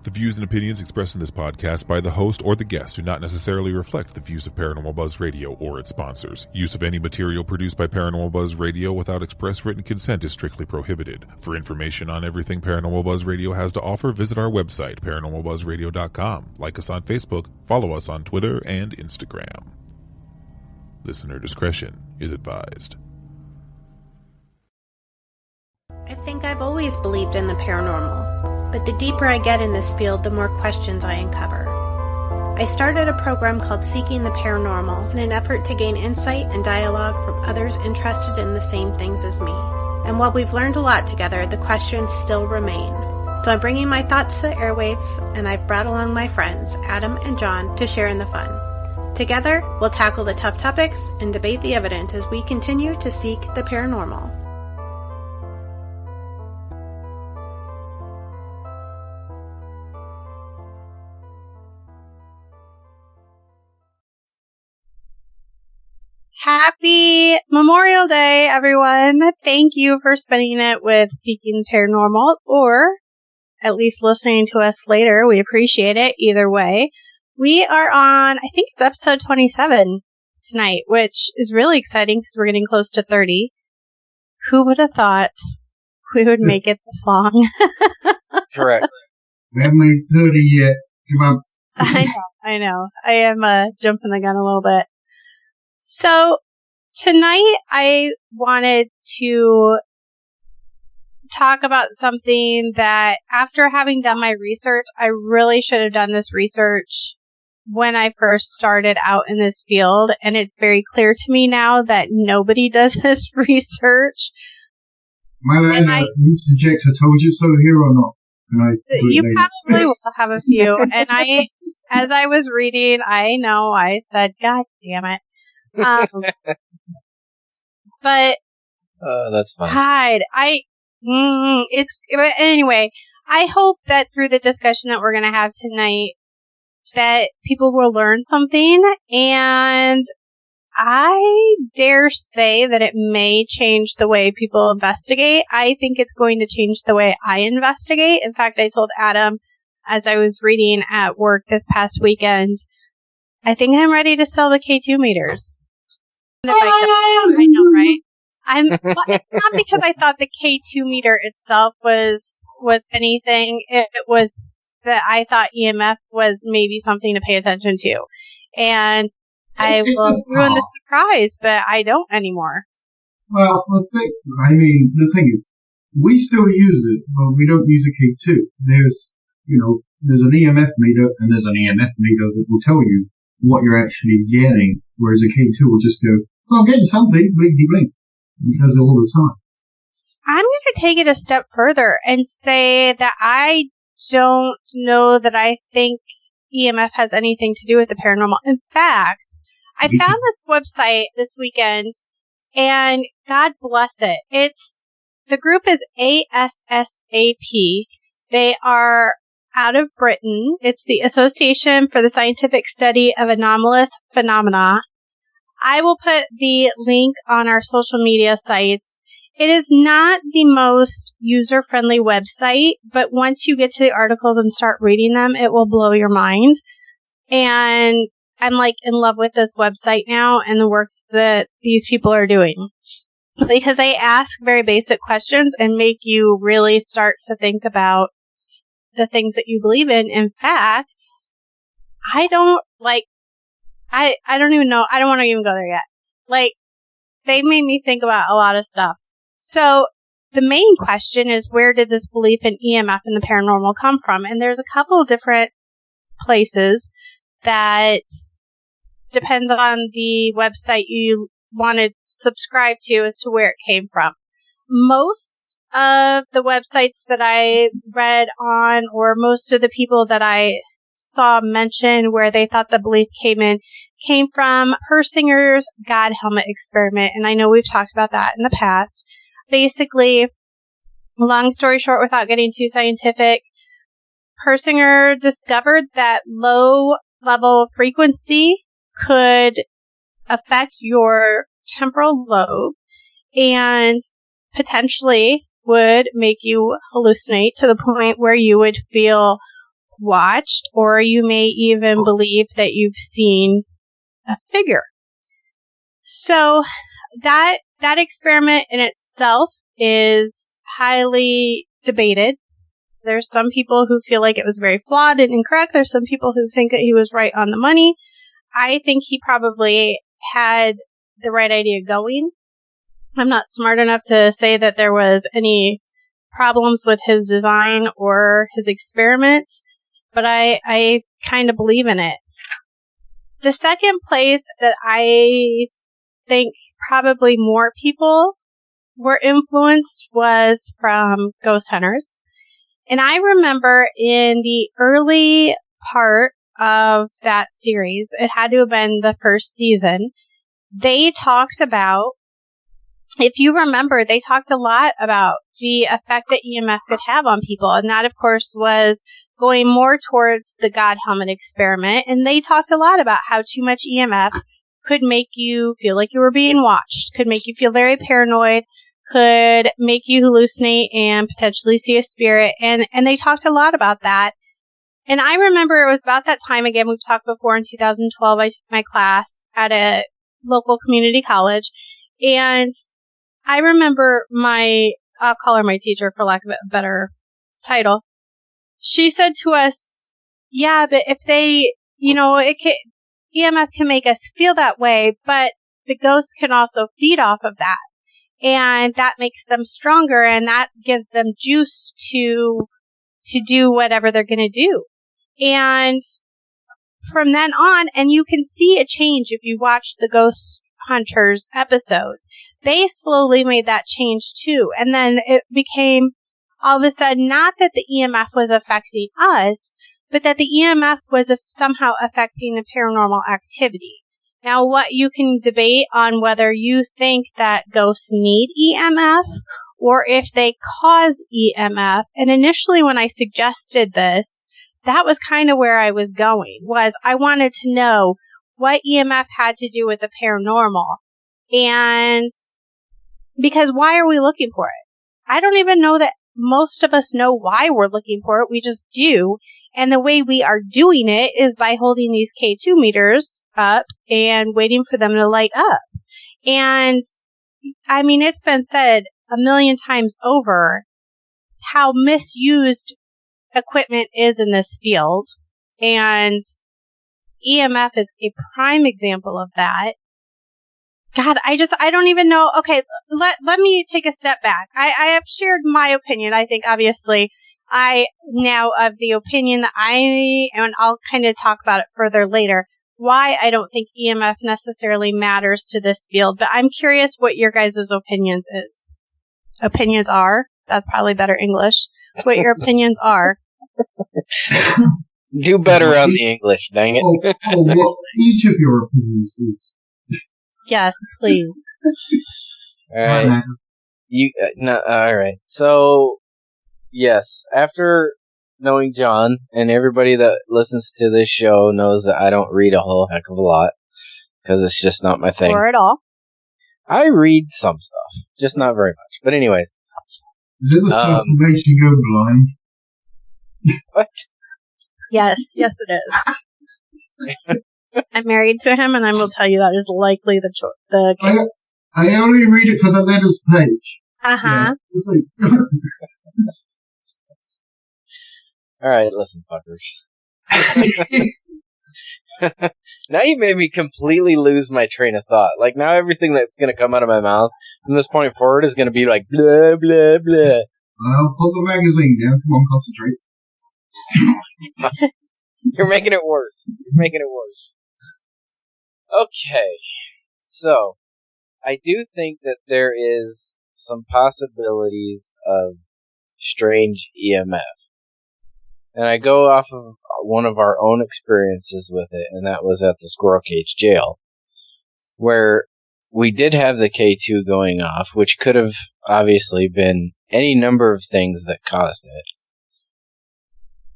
The views and opinions expressed in this podcast by the host or the guest do not necessarily reflect the views of Paranormal Buzz Radio or its sponsors. Use of any material produced by Paranormal Buzz Radio without express written consent is strictly prohibited. For information on everything Paranormal Buzz Radio has to offer, visit our website, paranormalbuzzradio.com. Like us on Facebook, follow us on Twitter and Instagram. Listener discretion is advised. I think I've always believed in the paranormal, but the deeper I get in this field, the more questions I uncover. I started a program called Seeking the Paranormal in an effort to gain insight and dialogue from others interested in the same things as me. And while we've learned a lot together, the questions still remain. So I'm bringing my thoughts to the airwaves, and I've brought along my friends, Adam and John, to share in the fun. Together, we'll tackle the tough topics and debate the evidence as we continue to seek the paranormal. Happy Memorial Day, everyone. Thank you for spending it with Seeking Paranormal, or at least listening to us later. We appreciate it either way. We are on, I think it's episode 27 tonight, which is really exciting because we're getting close to 30. Who would have thought we would make it this long? Correct. We haven't made 30 yet. Come on. I know. I am jumping the gun a little bit. So tonight I wanted to talk about something that after having done my research, I really should have done this research when I first started out in this field. And it's very clear to me now that nobody does this research. Am I allowed to interject a told you so here or not? You probably will have a few. And as I was reading, I said, God damn it. But that's fine. God, anyway, I hope that through the discussion that we're going to have tonight, that people will learn something, and I dare say that it may change the way people investigate. I think it's going to change the way I investigate. In fact, I told Adam as I was reading at work this past weekend, I think I'm ready to sell the K2 meters. I know, right? It's not because I thought the K2 meter itself was anything. It was that I thought EMF was maybe something to pay attention to. And I will ruin the surprise, but I don't anymore. Well, the thing is, we still use it, but we don't use a K2. There's an EMF meter, and there's an EMF meter that will tell you what you're actually getting, whereas a K2 will just go, well, I'm getting something, blinky blink. It does it all the time. I'm going to take it a step further and say that I don't know that I think EMF has anything to do with the paranormal. In fact, I found this website this weekend, and God bless it. The group is ASSAP. They are out of Britain. It's the Association for the Scientific Study of Anomalous Phenomena. I will put the link on our social media sites. It is not the most user-friendly website, but once you get to the articles and start reading them, it will blow your mind. And I'm in love with this website now and the work that these people are doing. Because they ask very basic questions and make you really start to think about the things that you believe in. In fact, I don't even know. I don't want to even go there yet. They made me think about a lot of stuff. So the main question is, where did this belief in EMF and the paranormal come from? And there's a couple of different places that depends on the website you want to subscribe to as to where it came from. Most of the websites that I read on, or most of the people that I saw mention where they thought the belief came from Persinger's God Helmet experiment. And I know we've talked about that in the past. Basically, long story short, without getting too scientific, Persinger discovered that low level frequency could affect your temporal lobe and potentially would make you hallucinate to the point where you would feel watched, or you may even believe that you've seen a figure. So that experiment in itself is highly debated. There's some people who feel like it was very flawed and incorrect. There's some people who think that he was right on the money. I think he probably had the right idea going. I'm not smart enough to say that there was any problems with his design or his experiment, but I kind of believe in it. The second place that I think probably more people were influenced was from ghost hunters. And I remember in the early part of that series, it had to have been the first season, they talked about, if you remember, they talked a lot about the effect that EMF could have on people. And that, of course, was going more towards the God helmet experiment. And they talked a lot about how too much EMF could make you feel like you were being watched, could make you feel very paranoid, could make you hallucinate and potentially see a spirit. And they talked a lot about that. And I remember it was about that time, again, we've talked before, in 2012, I took my class at a local community college. And I remember I'll call her my teacher for lack of a better title. She said to us, yeah, but if they, EMF can make us feel that way, but the ghosts can also feed off of that. And that makes them stronger, and that gives them juice to do whatever they're going to do. And from then on, and you can see a change if you watch the Ghost Hunters episodes, they slowly made that change too. And then it became all of a sudden not that the EMF was affecting us, but that the EMF was somehow affecting the paranormal activity. Now, what you can debate on whether you think that ghosts need EMF or if they cause EMF. And initially when I suggested this, that was kind of where I was going, was I wanted to know what EMF had to do with the paranormal. And because why are we looking for it? I don't even know that most of us know why we're looking for it. We just do. And the way we are doing it is by holding these K2 meters up and waiting for them to light up. And I mean, it's been said a million times over how misused equipment is in this field. And EMF is a prime example of that. God, I don't even know. Okay, let me take a step back. I have shared my opinion. I think obviously I now of the opinion that and I'll kind of talk about it further later, why I don't think EMF necessarily matters to this field. But I'm curious what your guys' opinions are. That's probably better English. What your opinions are. Do better on the English, dang it. What each of your opinions is. Yes, please. All right. All right. So, yes, after knowing John, and everybody that listens to this show knows that I don't read a whole heck of a lot, because it's just not my thing. Or at all. I read some stuff, just not very much. But anyways. Is it the stuff that makes you go blind? What? Yes, it is. I'm married to him, and I will tell you that is likely the case. I only read it for the letters page. Uh-huh. Yeah, all right, listen, fuckers. Now you made me completely lose my train of thought. Like, now everything that's going to come out of my mouth from this point forward is going to be like, blah, blah, blah. Well, put the magazine down. Come on, concentrate. You're making it worse. Okay. So, I do think that there is some possibilities of strange EMF. And I go off of one of our own experiences with it, and that was at the Squirrel Cage Jail, where we did have the K2 going off, which could have obviously been any number of things that caused it.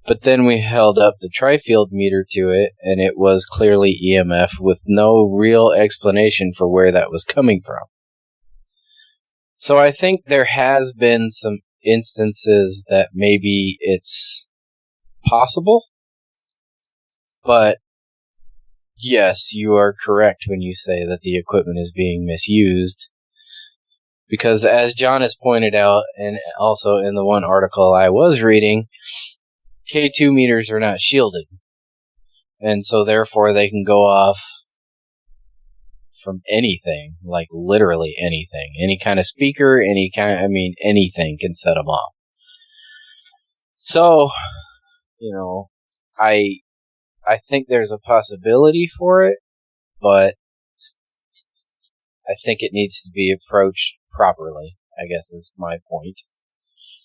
But then we held up the tri-field meter to it, and it was clearly EMF with no real explanation for where that was coming from. So I think there has been some instances that maybe it's possible But yes, you are correct when you say that the equipment is being misused. Because as John has pointed out, and also in the one article I was reading, K2 meters are not shielded. And so therefore they can go off from anything, like literally anything. Any kind of speaker, anything can set them off. So, I think there's a possibility for it, but I think it needs to be approached properly, I guess is my point.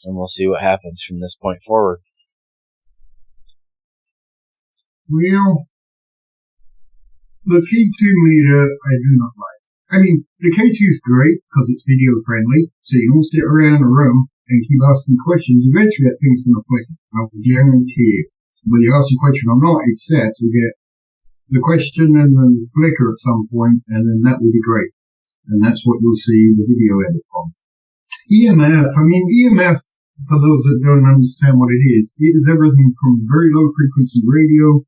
And we'll see what happens from this point forward. Well, the K2 meter I do not like. I mean, the K2 is great because it's video friendly, so you don't sit around a room and keep asking questions. Eventually that thing's going to flicker. I will guarantee you. Whether you ask a question or not, except you get the question and then the flicker at some point, and then that will be great. And that's what you'll see the video edit of. EMF, for those that don't understand what it is everything from very low frequency radio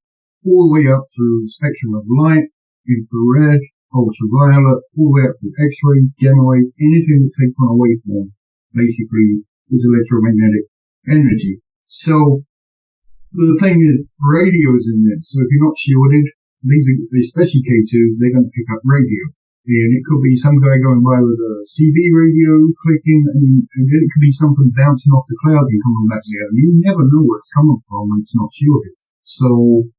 all the way up through the spectrum of light, infrared, ultraviolet, all the way up through X-ray, gamma waves, anything that takes on a waveform, basically, is electromagnetic energy. So, the thing is, radio's in there. So if you're not shielded, these are, especially K2s, they're going to pick up radio. And it could be some guy going by with a CB radio, clicking, and then it could be something bouncing off the clouds and coming back down. You never know where it's coming from when it's not shielded. So,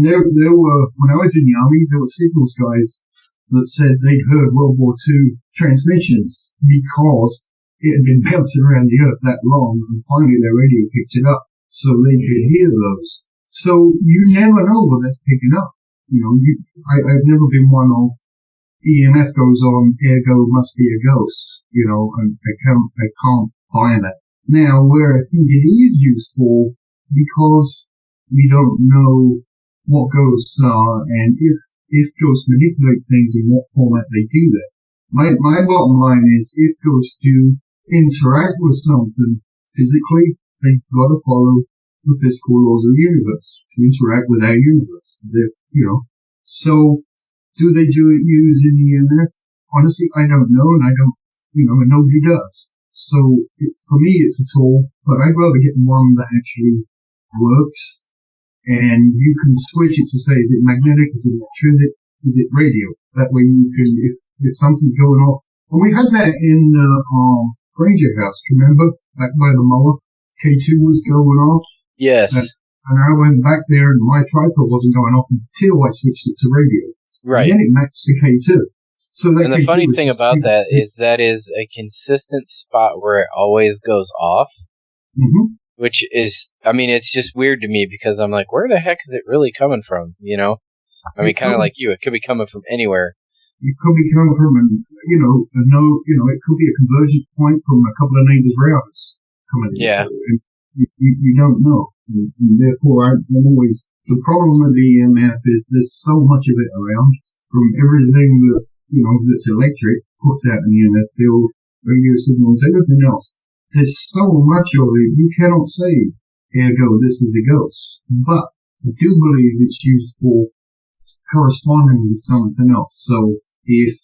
there were, when I was in the army, there were signals guys that said they'd heard World War II transmissions because it had been bouncing around the earth that long, and finally their radio picked it up, so they could hear those. So you never know what that's picking up. I've never been one of EMF goes on, ergo must be a ghost. And I can't buy that. Now, where I think it is useful, because we don't know what ghosts are, and if ghosts manipulate things, in what format they do that. My bottom line is, if ghosts do interact with something physically, they've got to follow the physical laws of the universe to interact with our universe. So do they use an EMF? Honestly, I don't know, and I don't, and nobody does. So for me, it's a tool, but I'd rather get one that actually works. And you can switch it to say, is it magnetic, is it electric, is it radio? That way you can, if something's going off. And we had that in the Ranger house, remember? Back by the mower, K2 was going off. Yes. And I went back there and my tripod wasn't going off until I switched it to radio. Right. And then it matched to K2. So that and the funny thing about that is a consistent spot where it always goes off. Mm-hmm. Which is, it's just weird to me because I'm like, where the heck is it really coming from? Kind of like you, it could be coming from anywhere. It could be coming from, it could be a convergence point from a couple of neighbors' routers coming in. Yeah. And you don't know. And therefore, I'm always, the problem with the EMF is there's so much of it around, from everything that, that's electric, puts out an EMF field, radio signals, everything else. There's so much of it, you cannot say, ergo, this is a ghost. But I do believe it's used for corresponding with something else. So if,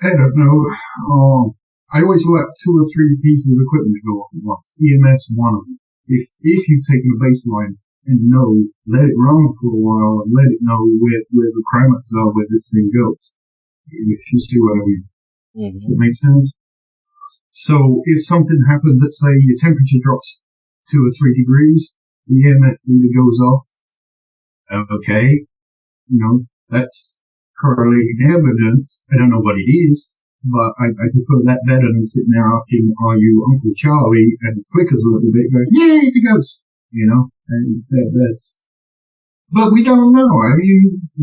I don't know, I always like 2 or 3 pieces of equipment to go off at once. EMF's one of them. If you've taken a baseline and let it run for a while and let it know where the parameters are, where this thing goes. If you see what I mean. Mm-hmm. Does that make sense? So if something happens, let's say your temperature drops 2 or 3 degrees, the EMF meter goes off. Okay. That's correlating evidence. I don't know what it is, but I prefer that better than sitting there asking, are you Uncle Charlie? And it flickers a little bit, going, yeah, it's a ghost. And that's, but we don't know.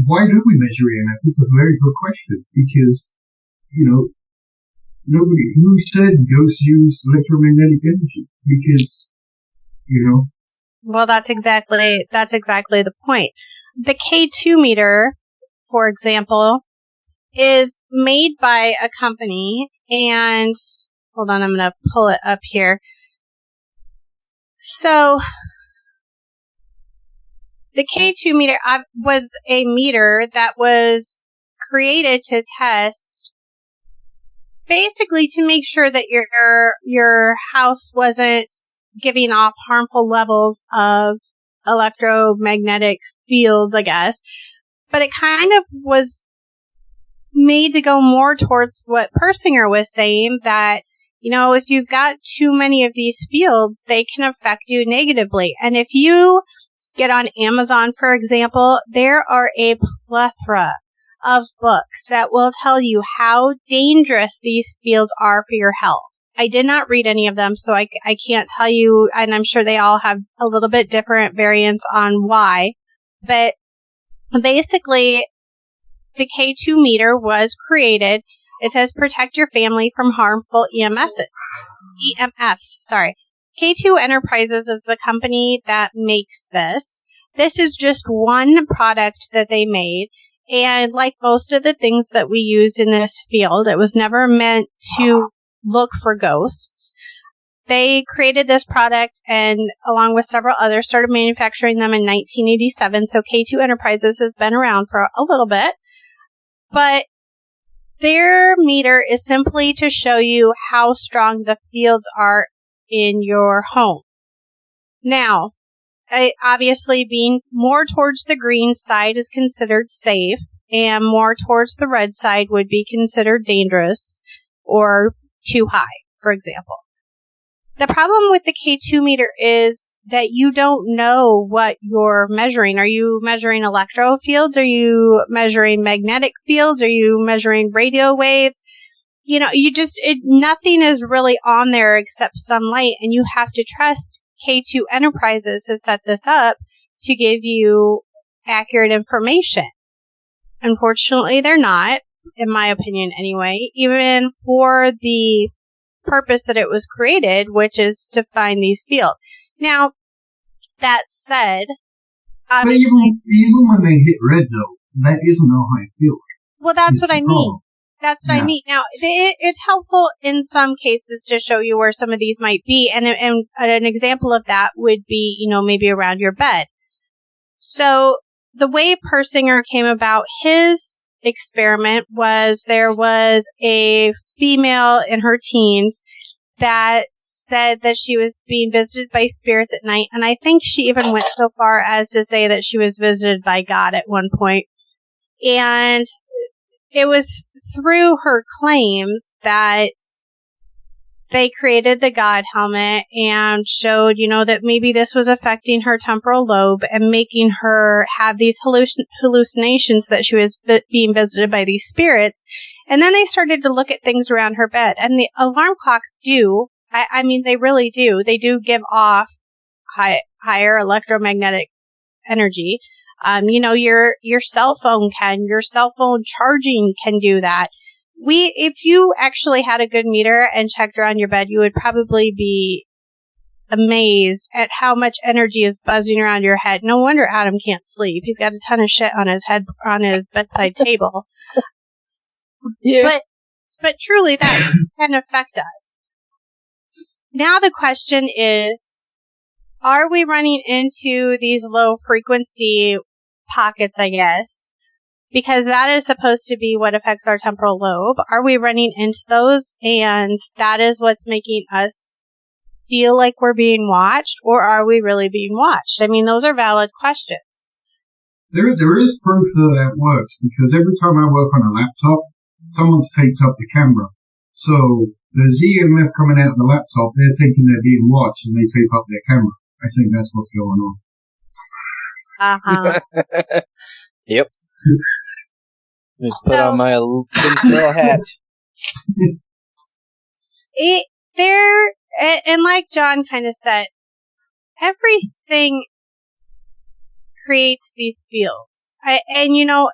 Why do we measure EMF? It's a very good question because, nobody, who said ghosts use electromagnetic energy? Because, Well, that's exactly the point. The K2 meter, for example, is made by a company, and hold on, I'm going to pull it up here. So The K2 meter was a meter that was created to test, basically to make sure that your house wasn't giving off harmful levels of electromagnetic fields, I guess. But it kind of was made to go more towards what Persinger was saying, that, you know, if you've got too many of these fields, they can affect you negatively. And if you get on Amazon, for example, there are a plethora of books that will tell you how dangerous these fields are for your health. I did not read any of them, so I can't tell you, and I'm sure they all have a little bit different variants on why. But basically, the K2 meter was created. It says protect your family from harmful EMFs. Sorry. K2 Enterprises is the company that makes this. This is just one product that they made. And like most of the things that we use in this field, it was never meant to look for ghosts. They created this product and, along with several others, started manufacturing them in 1987. So K2 Enterprises has been around for a little bit. But their meter is simply to show you how strong the fields are in your home. Now, obviously being more towards the green side is considered safe, and more towards the red side would be considered dangerous or too high, for example. The problem with the K2 meter is that you don't know what you're measuring. Are you measuring electro fields? Are you measuring magnetic fields? Are you measuring radio waves? You know, nothing is really on there except sunlight, and you have to trust K2 Enterprises has set this up to give you accurate information. Unfortunately, they're not, in my opinion anyway, even for the purpose that it was created, which is to find these fields. Now, that said, but even when they hit red, though, that isn't how I feel. Well, that's what I mean. That's what I mean. Now, it's helpful in some cases to show you where some of these might be, and an example of that would be, you know, maybe around your bed. So, the way Persinger came about his experiment was there was a female in her teens that said that she was being visited by spirits at night, and I think she even went so far as to say that she was visited by God at one point. And it was through her claims that they created the God helmet and showed, you know, that maybe this was affecting her temporal lobe and making her have these hallucinations that she was being visited by these spirits. And then they started to look at things around her bed. And the alarm clocks do, I mean, they really do. They do give off higher electromagnetic energy. You know, your cell phone your cell phone charging can do that. If you actually had a good meter and checked around your bed, you would probably be amazed at how much energy is buzzing around your head. No wonder Adam can't sleep. He's got a ton of shit on his bedside table. Yeah. But truly that can affect us. Now the question is, are we running into these low frequency pockets, I guess? Because that is supposed to be what affects our temporal lobe. Are we running into those, and that is what's making us feel like we're being watched, or are we really being watched? I mean, those are valid questions. There is proof that works, because every time I work on a laptop, someone's taped up the camera. So there's EMF coming out of the laptop, they're thinking they're being watched, and they tape up their camera. I think that's what's going on. Uh-huh. Yep. Just put on my little hat. And like John kind of said, everything creates these fields. And you know,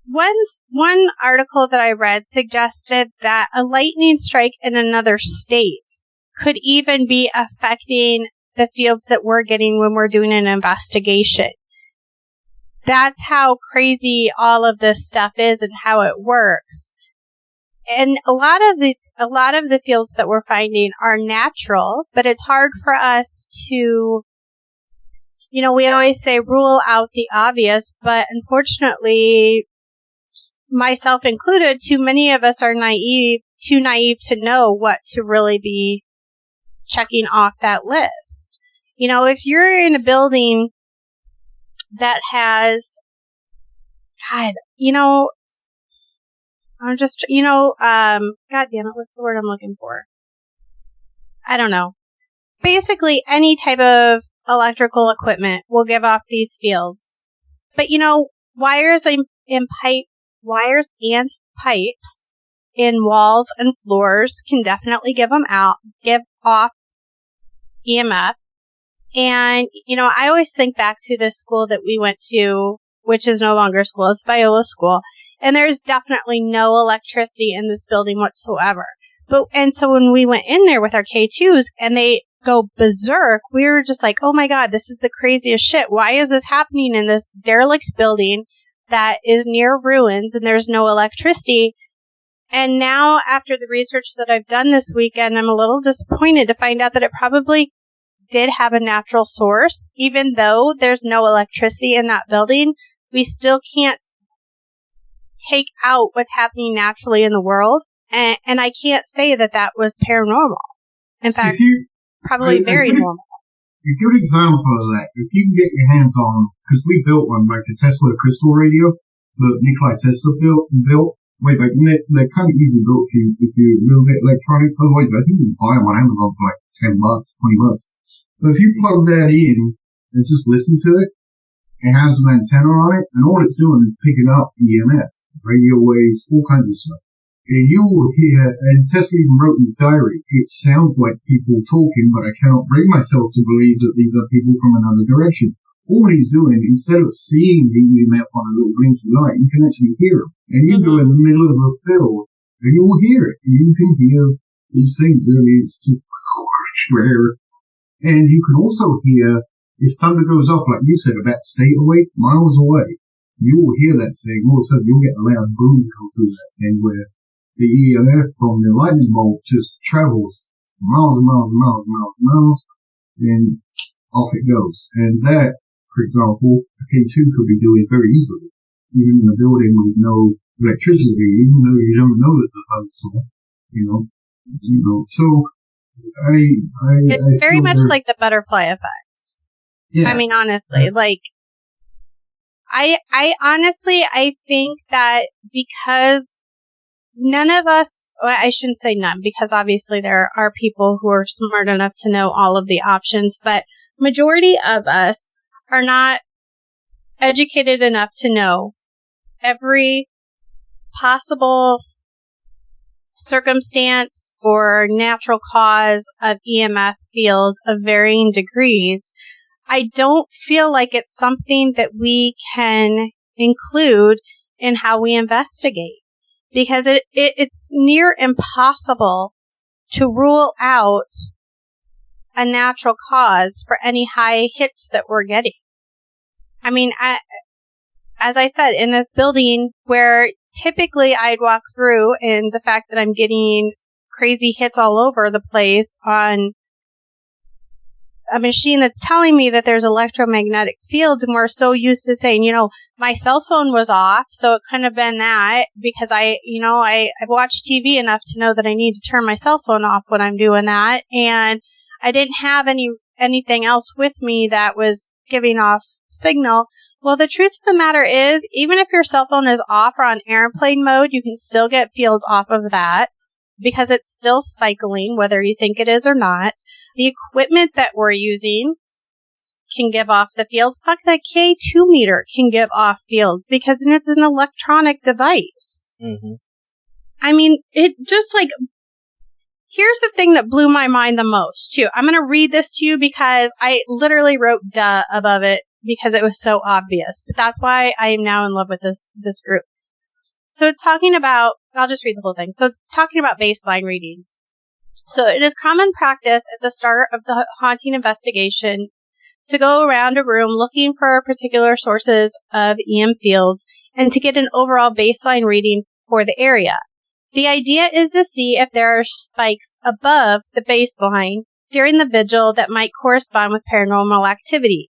one article that I read suggested that a lightning strike in another state could even be affecting the fields that we're getting when we're doing an investigation. That's how crazy all of this stuff is and how it works. And a lot of the fields that we're finding are natural, but it's hard for us to, we always say rule out the obvious, but unfortunately, myself included, too many of us are too naive to know what to really be checking off that list. If you're in a building that has, God, I'm just, God damn it, what's the word I'm looking for? I don't know. Basically, any type of electrical equipment will give off these fields. But, wires and pipes in walls and floors can definitely give off EMF. And, I always think back to the school that we went to, which is no longer a school, it's Viola School. And there's definitely no electricity in this building whatsoever. And so when we went in there with our K2s and they go berserk, we were just like, oh my God, this is the craziest shit. Why is this happening in this derelict building that is near ruins and there's no electricity? And now after the research that I've done this weekend, I'm a little disappointed to find out that it probably did have a natural source. Even though there's no electricity in that building, we still can't take out what's happening naturally in the world. And I can't say that was paranormal. In fact, probably very normal. A good example of that, if you can get your hands on, because we built one, like a Tesla crystal radio that Nikola Tesla built. Wait, like, they're kind of easy built if you're a little bit electronics. Otherwise, I think you can buy them on Amazon for like $10, $20. But if you plug that in and just listen to it, it has an antenna on it, and all it's doing is picking up EMF, radio waves, all kinds of stuff. And you will hear, and Tesla even wrote in his diary, it sounds like people talking, but I cannot bring myself to believe that these are people from another direction. All he's doing, instead of seeing the EMF on a little blinky light, you can actually hear him. And you go in the middle of a field, and you will hear it. You can hear these things, and it's just rare. And you can also hear, if thunder goes off, like you said, about state away, miles away, you will hear that thing. All of a sudden, you'll get a loud boom come through that thing where the EMF from the lightning bolt just travels miles and miles and miles and miles and miles, and off it goes. And that, for example, a K2 could be doing very easily, even in a building with no electricity, even though you don't know there's a thunderstorm, So, it's very much like the butterfly effect. Yeah. I mean, honestly, I think that because none of us, well, I shouldn't say none, because obviously there are people who are smart enough to know all of the options, but majority of us are not educated enough to know every possible circumstance or natural cause of EMF fields of varying degrees. I don't feel like it's something that we can include in how we investigate, because it's near impossible to rule out a natural cause for any high hits that we're getting. I mean, as I said, in this building where typically I'd walk through, and the fact that I'm getting crazy hits all over the place on a machine that's telling me that there's electromagnetic fields, and we're so used to saying, my cell phone was off, so it couldn't have been that, because I've watched TV enough to know that I need to turn my cell phone off when I'm doing that, and I didn't have anything else with me that was giving off signal. Well, the truth of the matter is, even if your cell phone is off or on airplane mode, you can still get fields off of that, because it's still cycling, whether you think it is or not. The equipment that we're using can give off the fields. Fuck, that K2 meter can give off fields, because it's an electronic device. Mm-hmm. I mean, it just here's the thing that blew my mind the most, too. I'm going to read this to you because I literally wrote duh above it because it was so obvious. But that's why I am now in love with this group. So it's talking about, I'll just read the whole thing. So it's talking about baseline readings. So it is common practice at the start of the haunting investigation to go around a room looking for particular sources of EM fields and to get an overall baseline reading for the area. The idea is to see if there are spikes above the baseline during the vigil that might correspond with paranormal activity.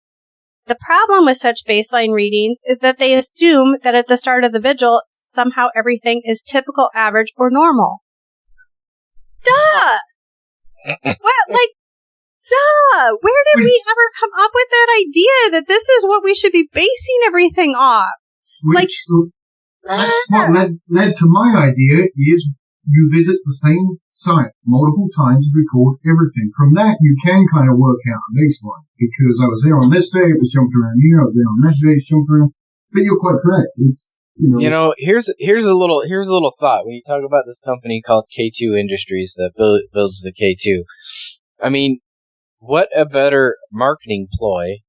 The problem with such baseline readings is that they assume that at the start of the vigil, somehow everything is typical, average, or normal. Duh! Duh! Where did we ever come up with that idea that this is what we should be basing everything off? That's what led to my idea is you visit the same site multiple times and record everything. From that, you can kind of work out a baseline. Because I was there on this day, it was jumping around here. I was there on that day, it's jumping around. But you're quite correct. It's, here's a little thought. When you talk about this company called K2 Industries that builds the K2, I mean, what a better marketing ploy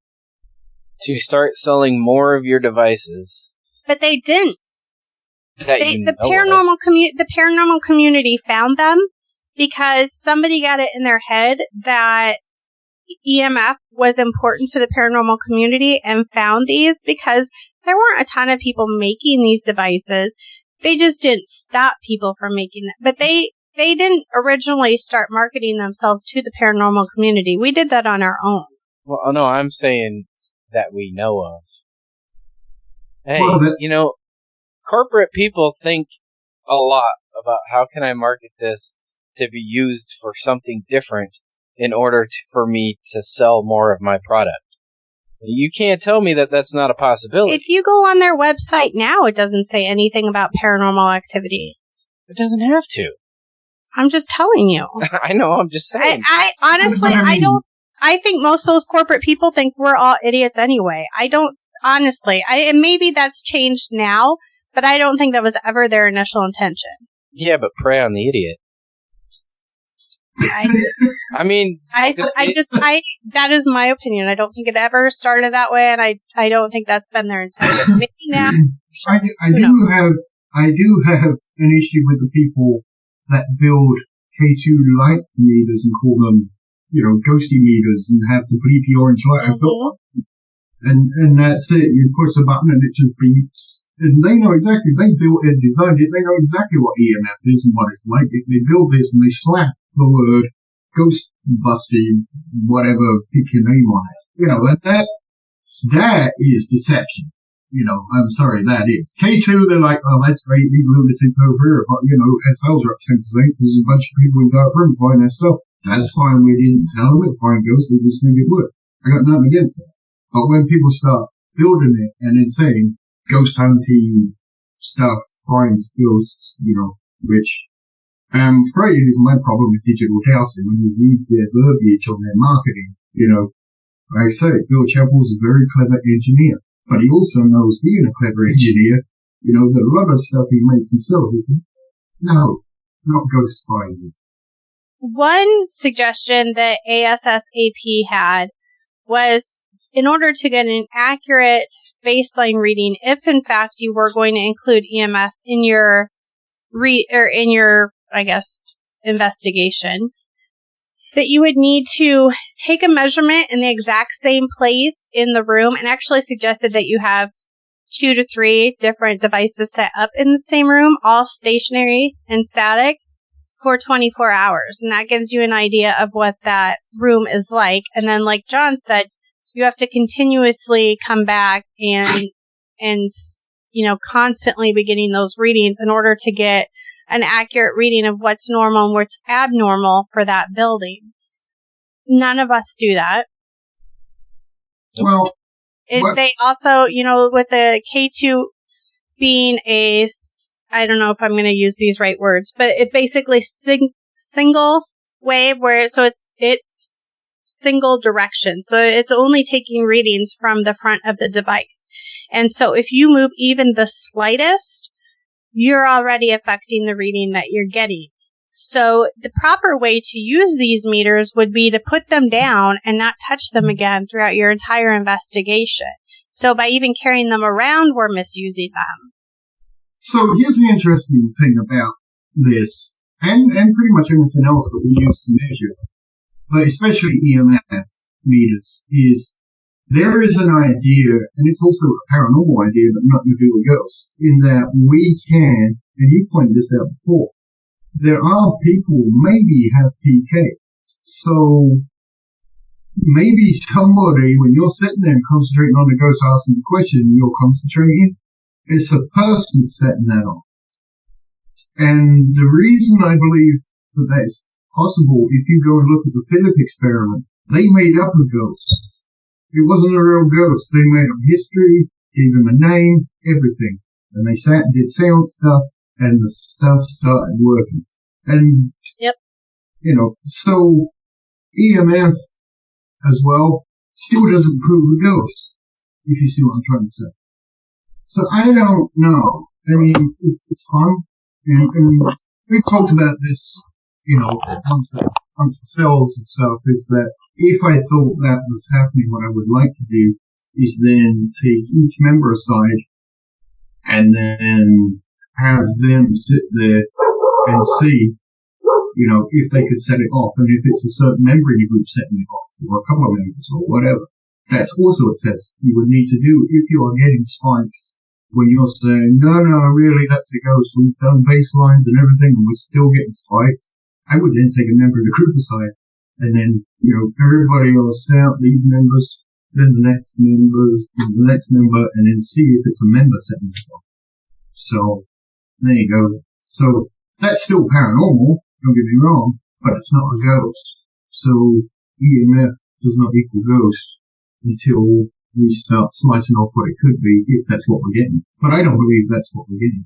to start selling more of your devices. But they didn't. The paranormal community found them because somebody got it in their head that EMF was important to the paranormal community and found these because there weren't a ton of people making these devices. They just didn't stop people from making them. But they didn't originally start marketing themselves to the paranormal community. We did that on our own. Well, no, I'm saying that we know of. Hey, corporate people think a lot about how can I market this to be used for something different in order for me to sell more of my product. You can't tell me that that's not a possibility. If you go on their website now, it doesn't say anything about paranormal activity. It doesn't have to. I'm just telling you. I know, I'm just saying. I honestly, I think most of those corporate people think we're all idiots anyway. I don't, honestly. And maybe that's changed now, but I don't think that was ever their initial intention. Yeah, but prey on the idiot. I mean, that is my opinion. I don't think it ever started that way, and I don't think that's been their intention. Maybe now. I do have an issue with the people that build K2 light meters and call them, ghosty meters and have the bleepy orange light. And that's it. You push a button and it just beeps. And they know exactly, they built and designed it, they know exactly what EMF is and what it's like. They build this and they slap the word Ghostbusting, whatever, pick your name on it. And that is deception. I'm sorry, that is. K2, they're like, oh, that's great, these lunatics over here, but, our sales are up 10%, there's a bunch of people in dark room buying their stuff. That's fine, we didn't tell them, it's fine, ghosts, they just think it would. I got nothing against that. But when people start building it and then saying, ghost hunting stuff finds ghosts, which I'm afraid is my problem with digital dowsing. When you read their verbiage on their marketing, I say Bill Chappell's a very clever engineer, but he also knows being a clever engineer, that a lot of stuff he makes and sells is no, not ghost finding. One suggestion that ASSAP had was, in order to get an accurate baseline reading, if in fact you were going to include EMF in your investigation, that you would need to take a measurement in the exact same place in the room, and actually suggested that you have 2 to 3 different devices set up in the same room, all stationary and static, for 24 hours. And that gives you an idea of what that room is like. And then, like John said, you have to continuously come back and constantly be getting those readings in order to get an accurate reading of what's normal and what's abnormal for that building. None of us do that. Well, they also, with the K2 being I don't know if I'm going to use these right words, but it basically single wave it's single direction. So it's only taking readings from the front of the device. And so if you move even the slightest, you're already affecting the reading that you're getting. So the proper way to use these meters would be to put them down and not touch them again throughout your entire investigation. So by even carrying them around, we're misusing them. So here's the interesting thing about this, and pretty much everything else that we use to measure, but especially EMF meters, is there is an idea, and it's also a paranormal idea, but nothing to do with ghosts, in that we can, and you pointed this out before, there are people who maybe have PK. So maybe somebody, when you're sitting there and concentrating on the ghost asking the question, you're concentrating, it's a person setting that off. And the reason I believe that that's possible, if you go and look at the Philip experiment, they made up a ghost. It wasn't a real ghost. They made up history, gave him a name, everything. And they sat and did seance stuff, and the stuff started working. And, yep. You know, so EMF as well still doesn't prove a ghost, if you see what I'm trying to say. So I don't know. I mean, it's fun. And we've talked about this, you know, amongst the cells and stuff, is that if I thought that was happening, what I would like to do is then take each member aside and then have them sit there and see, you know, if they could set it off, and if it's a certain member in the group setting it off, or a couple of members, or whatever. That's also a test you would need to do if you are getting spikes when you're saying, no, really, that's a ghost. We've done baselines and everything, and we're still getting spikes. I would then take a member of the group aside, and then, you know, everybody will out these members, then the next member, and then see if it's a member setting it off. So, there you go. So, that's still paranormal, don't get me wrong, but it's not a ghost. So, EMF does not equal ghost until we start slicing off what it could be, if that's what we're getting. But I don't believe that's what we're getting.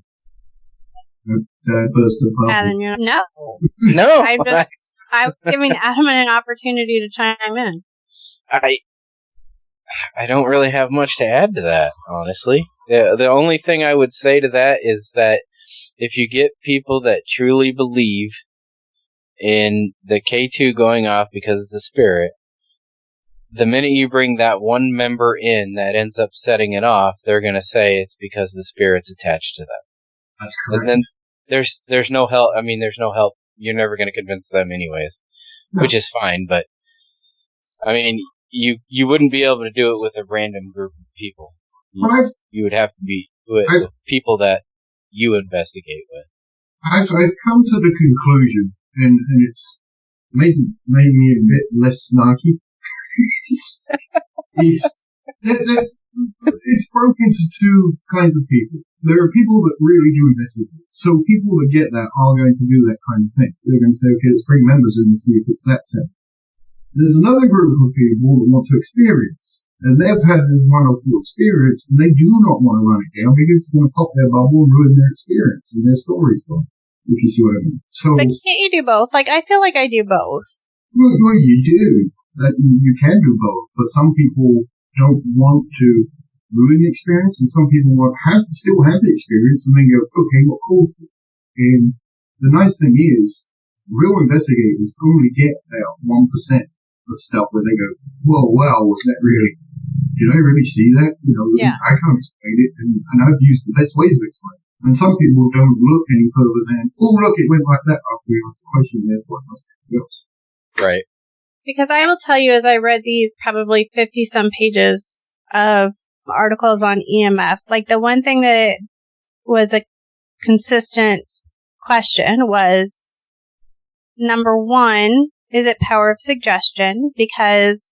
Adam, no. No. I was giving Adam an opportunity to chime in. I don't really have much to add to that, honestly. The only thing I would say to that is that if you get people that truly believe in the K2 going off because it's a spirit, the minute you bring that one member in that ends up setting it off, they're going to say it's because the spirit's attached to them. That's correct. And then there's no help. I mean, there's no help. You're never going to convince them anyways, which is fine. But I mean, you wouldn't be able to do it with a random group of people. You would have to be with people that you investigate with. I've come to the conclusion, and it's made me a bit less snarky. It's broken into two kinds of people. There are people that really do investigate. So people that get that are going to do that kind of thing. They're going to say, okay, let's bring members in and see if it's that simple. There's another group of people that want to experience. And they've had this wonderful experience, and they do not want to run it down because it's going to pop their bubble and ruin their experience and their stories gone, if you see what I mean. So, but can't you do both? Like, I feel like I do both. Well, you do. You can do both, but some people don't want to ruin the experience, and some people still have the experience, and then go, okay, what caused it? And the nice thing is, real investigators only get about 1% of stuff where they go, whoa, wow, was that really? Did I really see that? You know, yeah. I can't explain it, and I've used the best ways of explaining it. And some people don't look any further than, oh, look, it went like that after we asked the question, therefore it must be else. Right. Because I will tell you, as I read these probably 50-some pages of articles on EMF, like the one thing that was a consistent question was, number one, is it power of suggestion? Because,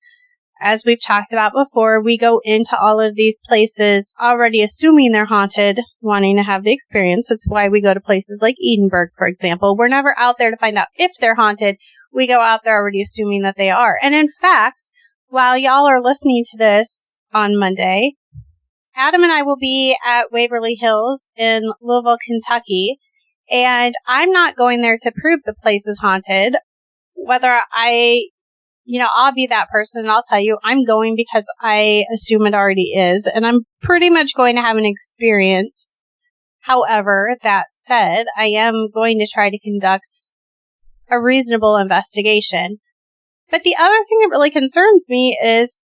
as we've talked about before, we go into all of these places already assuming they're haunted, wanting to have the experience. That's why we go to places like Edinburgh, for example. We're never out there to find out if they're haunted. We go out there already assuming that they are. And in fact, while y'all are listening to this on Monday, Adam and I will be at Waverly Hills in Louisville, Kentucky. And I'm not going there to prove the place is haunted. Whether I'll be that person and I'll tell you I'm going because I assume it already is. And I'm pretty much going to have an experience. However, that said, I am going to try to conduct a reasonable investigation. But the other thing that really concerns me is,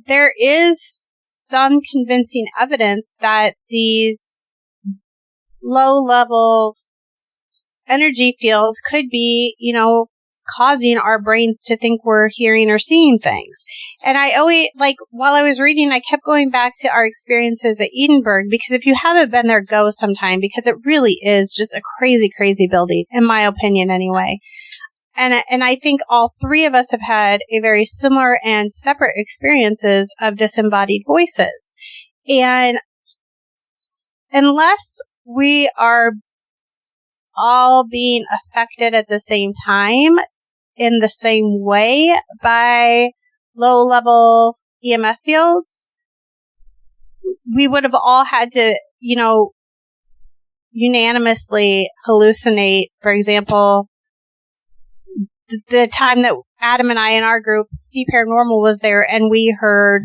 there is some convincing evidence that these low-level energy fields could be, causing our brains to think we're hearing or seeing things. And I always, while I was reading, I kept going back to our experiences at Edinburgh, because if you haven't been there, go sometime, because it really is just a crazy, crazy building, in my opinion anyway. And I think all three of us have had a very similar and separate experiences of disembodied voices. And unless we are all being affected at the same time in the same way by low-level EMF fields, we would have all had to, unanimously hallucinate. For example, the time that Adam and I in our group, See Paranormal, was there, and we heard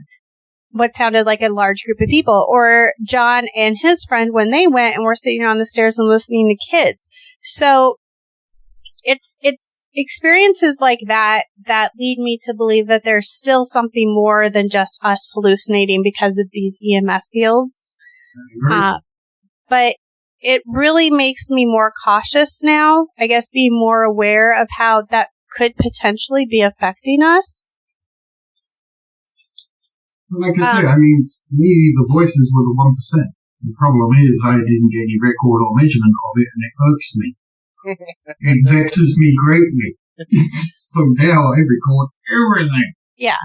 what sounded like a large group of people. Or John and his friend, when they went and were sitting on the stairs and listening to kids. So it's experiences like that lead me to believe that there's still something more than just us hallucinating because of these EMF fields. But it really makes me more cautious now, I guess, being more aware of how that could potentially be affecting us. Like I say, for me, the voices were the 1%. The problem is I didn't get any record or measurement of it, and it irks me. It vexes me greatly. So now I record everything. Yeah.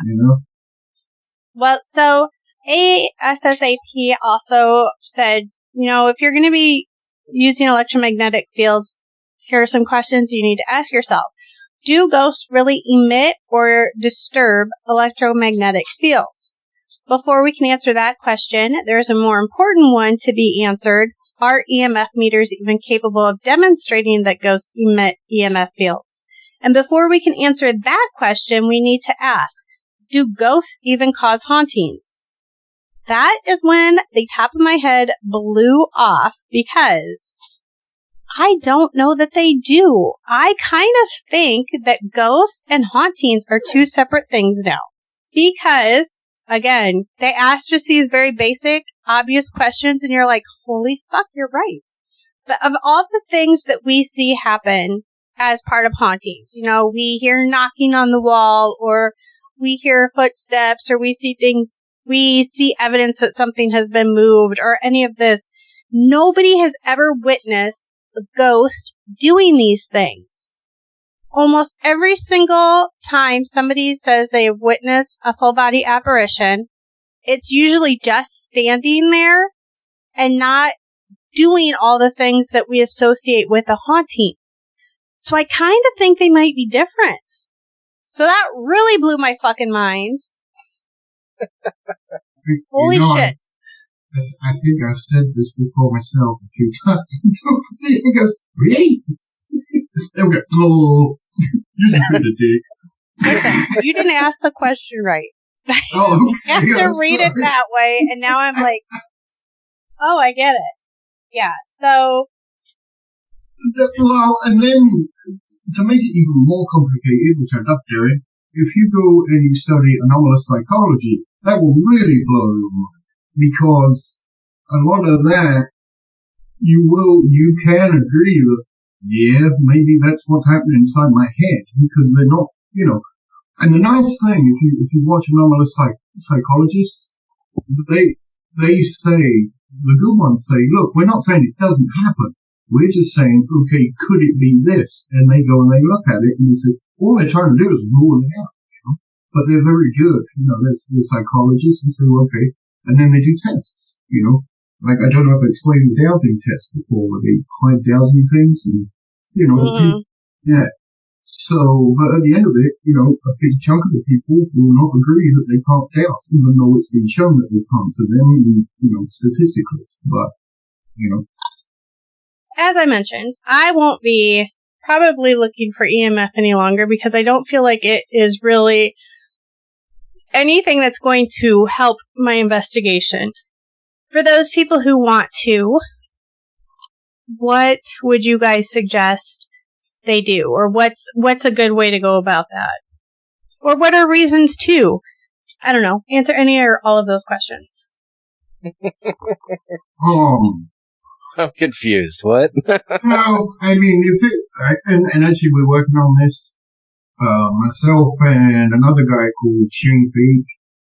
Well, so ASSAP also said, if you're going to be using electromagnetic fields, here are some questions you need to ask yourself. Do ghosts really emit or disturb electromagnetic fields? Before we can answer that question, there's a more important one to be answered. Are EMF meters even capable of demonstrating that ghosts emit EMF fields? And before we can answer that question, we need to ask, do ghosts even cause hauntings? That is when the top of my head blew off, because I don't know that they do. I kind of think that ghosts and hauntings are two separate things now. Because, again, they ask just these very basic, obvious questions, and you're like, holy fuck, you're right. But of all the things that we see happen as part of hauntings, we hear knocking on the wall, or we hear footsteps, or we see evidence that something has been moved, or any of this. Nobody has ever witnessed a ghost doing these things. Almost every single time somebody says they have witnessed a full body apparition, it's usually just standing there and not doing all the things that we associate with a haunting. So I kind of think they might be different. So that really blew my fucking mind. Holy shit. I think I've said this before myself a few times. He goes, really? They'll go, oh, you're a dick. Listen, you didn't ask the question right. Oh, okay. You have to read it that way, and now I'm like, oh, I get it. Yeah, so. Well, and then, to make it even more complicated, which I love doing, if you go and you study anomalous psychology, that will really blow your mind. Because a lot of that, you can agree that, yeah, maybe that's what's happening inside my head, because they're not, And the nice thing, if you watch anomalous psychologists, they say, the good ones say, look, we're not saying it doesn't happen. We're just saying, okay, could it be this? And they go and they look at it and they say, all they're trying to do is rule it out, But they're very good, they're psychologists, and say, well, okay. And then they do tests, Like, I don't know if I explained the dowsing test before, where they hide dowsing things and, yeah. So, but at the end of it, a big chunk of the people will not agree that they can't douse, even though it's been shown that they can't to them, statistically. But, As I mentioned, I won't be probably looking for EMF any longer, because I don't feel like it is really anything that's going to help my investigation. For those people who want to, what would you guys suggest they do? Or what's a good way to go about that? Or what are reasons to? I don't know. Answer any or all of those questions. I'm confused. What? No, and actually we're working on this. Myself and another guy called Shane Feig,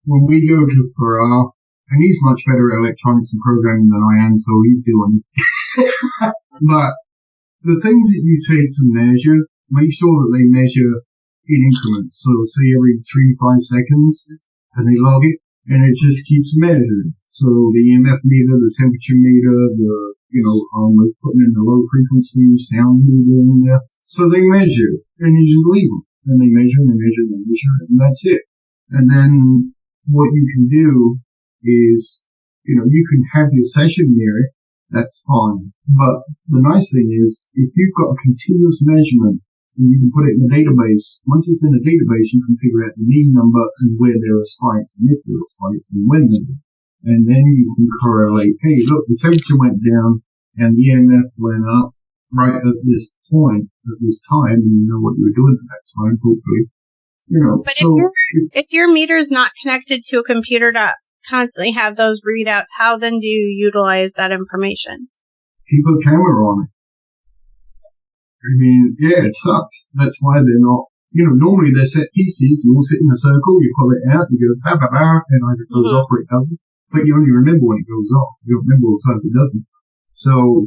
when we go to Farrar, and he's much better at electronics and programming than I am, so he's doing it. But the things that you take to measure, make sure that they measure in increments. So say every 3 to 5 seconds, and they log it, and it just keeps measuring. So the EMF meter, the temperature meter, we're putting in the low frequency sound meter in there. So they measure, and you just leave them. And they measure, and they measure, and they measure, and that's it. And then what you can do is, you can have your session near it, that's fine. But the nice thing is, if you've got a continuous measurement, and you can put it in the database, once it's in the database, you can figure out the mean number and where there are spikes, and if there are spikes, and when they are. And then you can correlate, hey, look, the temperature went down, and the EMF went up right at this point, at this time, and you know what you were doing at that time, hopefully. But if your meter is not connected to a computer to constantly have those readouts, how then do you utilize that information? Keep a camera on it. I mean, yeah, it sucks. That's why they're not, normally they're set pieces. You all sit in a circle, you pull it out, you go, ba, ba, ba, and either it goes off or it doesn't. But you only remember when it goes off. You don't remember all the time it doesn't. So,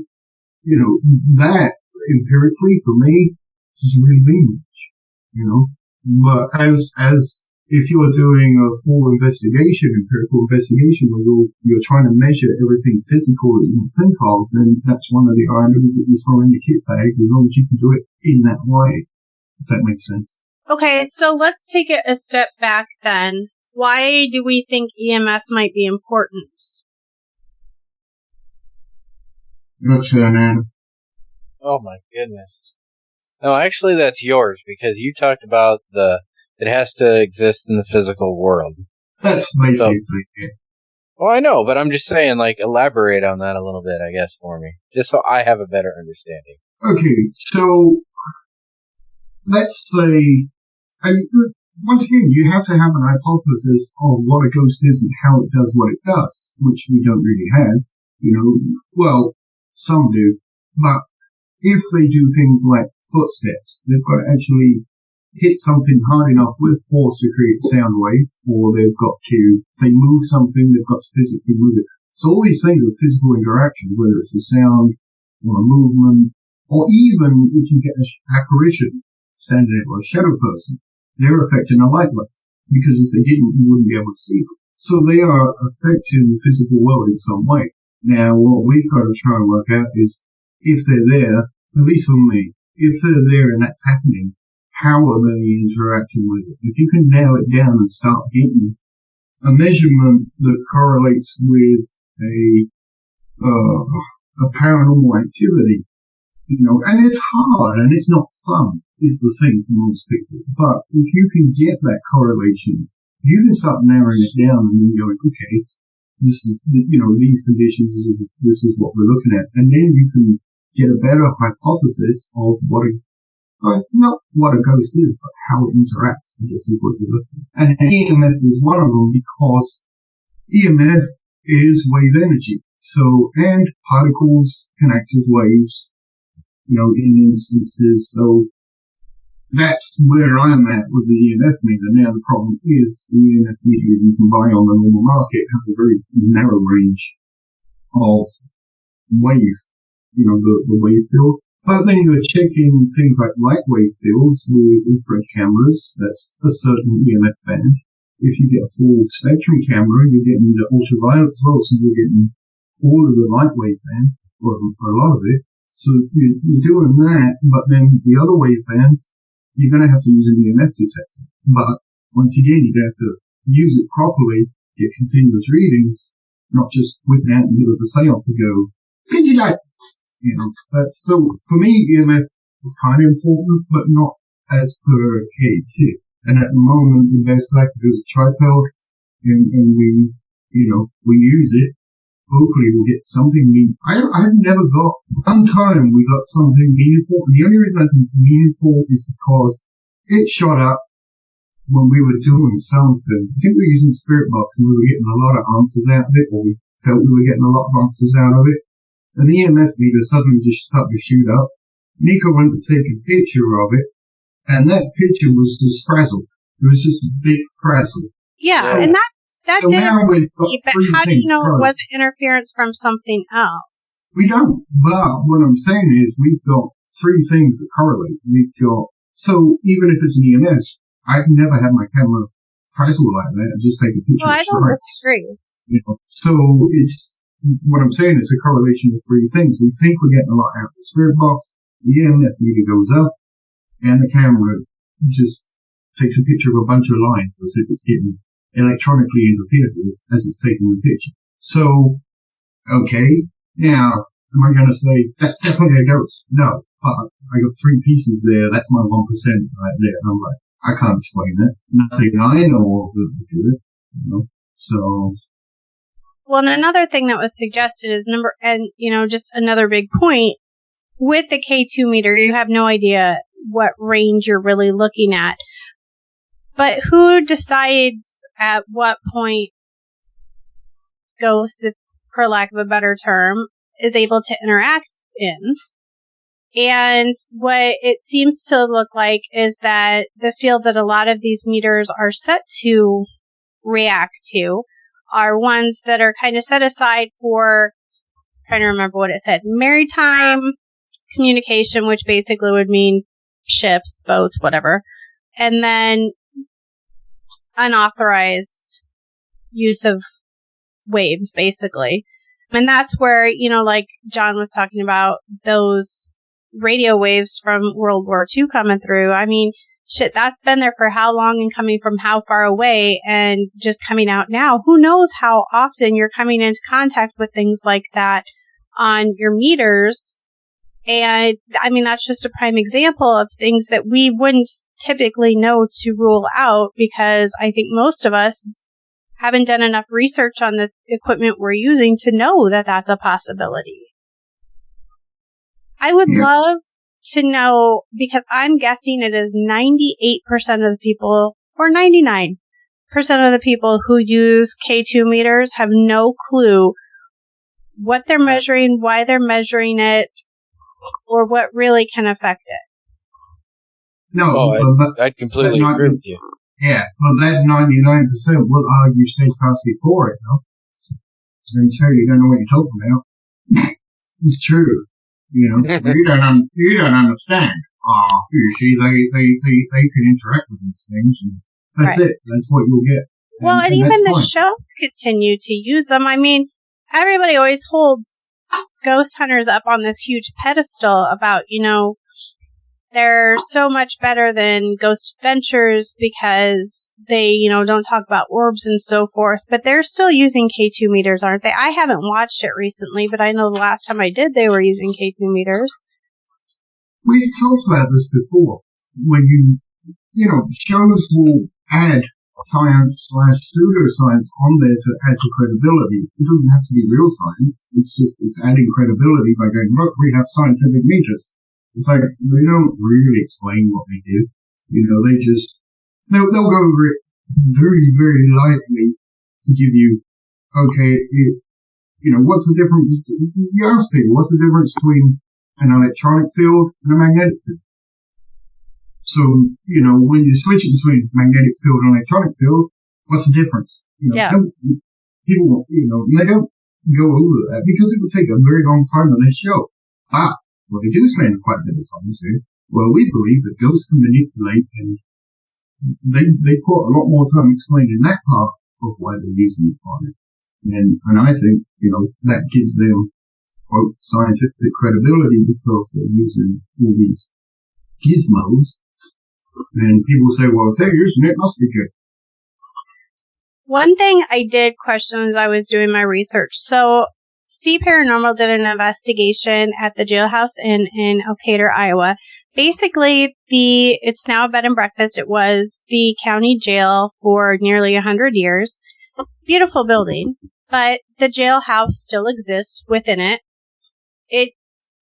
that empirically for me doesn't really mean much, But as if you're doing a full investigation, empirical investigation, where you're trying to measure everything physical that you can think of, then that's one of the items that you throw in the kit bag, as long as you can do it in that way, if that makes sense. Okay, so let's take it a step back then. Why do we think EMF might be important? Your turn, Adam. Oh my goodness. No, actually that's yours, because you talked about it has to exist in the physical world. That's basically it. Well, I know, but I'm just saying, elaborate on that a little bit, I guess, for me. Just so I have a better understanding. Okay, so, let's say, once again, you have to have an hypothesis of what a ghost is and how it does what it does, which we don't really have, well, some do, but if they do things like footsteps, they've got to actually hit something hard enough with force to create a sound wave, or if they move something, they've got to physically move it. So all these things are physical interactions, whether it's a sound or a movement, or even if you get an apparition standing there or a shadow person, they're affecting a light wave, because if they didn't, you wouldn't be able to see them. So they are affecting the physical world in some way. Now, what we've got to try and work out is, if they're there, at least for me, if they're there and that's happening, how are they interacting with it? If you can nail it down and start getting a measurement that correlates with a paranormal activity, and it's hard and it's not fun, is the thing for most people. But if you can get that correlation, you can start narrowing it down and then going, okay, this is, these conditions, this is what we're looking at. And then you can get a better hypothesis of not what a ghost is, but how it interacts, I guess is what you're looking at. And EMF is one of them, because EMF is wave energy. So, and particles can act as waves, in instances. So, that's where I'm at with the EMF meter. Now, the problem is the EMF meter you can buy on the normal market has a very narrow range of wave, the wave field. But then you're checking things like light wave fields with infrared cameras. That's a certain EMF band. If you get a full spectrum camera, you're getting the ultraviolet as well, so you're getting all of the light wave band, or a lot of it. So you're doing that, but then the other wave bands, you're going to have to use an EMF detector. But once again, you're going to have to use it properly, get continuous readings, not just whipping out in the middle of the seance to go, vigilate! So for me, EMF is kind of important, but not as per kit. And at the moment, the best I can do is a tripod, and we use it. Hopefully we'll get something meaningful. I've never got, one time we got something meaningful, and the only reason I think meaningful is because it shot up when we were doing something. I think we were using Spirit Box, and we were getting a lot of answers out of it, or we felt we were getting a lot of answers out of it. And the EMF meter suddenly just started to shoot up. Nico went to take a picture of it, and that picture was just frazzled. It was just a big frazzle. Yeah, so, and that so didn't now we've got but how do you know it wasn't interference from something else? We don't. But what I'm saying is we've got three things that correlate. We've got So even if it's an EMF, I've never had my camera frazzle like that and just take a picture Well, of I don't stripes. disagree. You know? So it's, what I'm saying, it's a correlation of three things. We think we're getting a lot out of the spirit box, the EMF meter goes up, and the camera just takes a picture of a bunch of lines as if it's getting electronically interfered with as it's taking the picture. So, okay, now, am I going to say, that's definitely a ghost? No, but I got three pieces there, that's my 1% right there. And I'm like, I can't explain that. Nothing I know of that would do it, you know? So. Well, and another thing that was suggested is just another big point, with the K2 meter, you have no idea what range you're really looking at. But who decides at what point ghosts, for lack of a better term, is able to interact in? And what it seems to look like is that the field that a lot of these meters are set to react to are ones that are kind of set aside for, I'm trying to remember what it said, maritime communication, which basically would mean ships, boats, whatever. And then unauthorized use of waves, basically. And that's where, like John was talking about, those radio waves from World War II coming through. I mean, shit, that's been there for how long and coming from how far away and just coming out now. Who knows how often you're coming into contact with things like that on your meters. And I mean, that's just a prime example of things that we wouldn't typically know to rule out, because I think most of us haven't done enough research on the equipment we're using to know that that's a possibility. I would love to know, because I'm guessing it is 98% of the people, or 99% of the people who use K2 meters have no clue what they're measuring, why they're measuring it, or what really can affect it. No, I completely agree with you. Yeah, but that 99% will argue steadfastly for it, though. And so you don't know what you're talking about. It's true. You know, you don't understand. You see, they can interact with these things, and that's right. It. That's what you'll get. Well, and even the shows continue to use them. I mean, everybody always holds ghost hunters up on this huge pedestal about, they're so much better than Ghost Adventures because they, don't talk about orbs and so forth. But they're still using K2 meters, aren't they? I haven't watched it recently, but I know the last time I did, they were using K2 meters. We've talked about this before. When shows will add science/pseudoscience on there to add to credibility. It doesn't have to be real science. It's adding credibility by going, look, we have scientific meters. It's like, they don't really explain what they do. They'll go over it very, very lightly to give you, okay, what's the difference? You ask people, what's the difference between an electronic field and a magnetic field? So, when you switch it between magnetic field and electronic field, what's the difference? People, they don't go over that because it would take a very long time on their show. Well, they do spend quite a bit of time here. Well, we believe that ghosts can manipulate, and they put a lot more time explaining that part of why they're using it on it. And I think, that gives them, quote, scientific credibility because they're using all these gizmos. And people say, well, if they're using it, must be good. One thing I did question as I was doing my research. So, C Paranormal did an investigation at the jailhouse in Elkader, Iowa. Basically, it's now a bed and breakfast. It was the county jail for nearly 100 years. Beautiful building, but the jailhouse still exists within it. It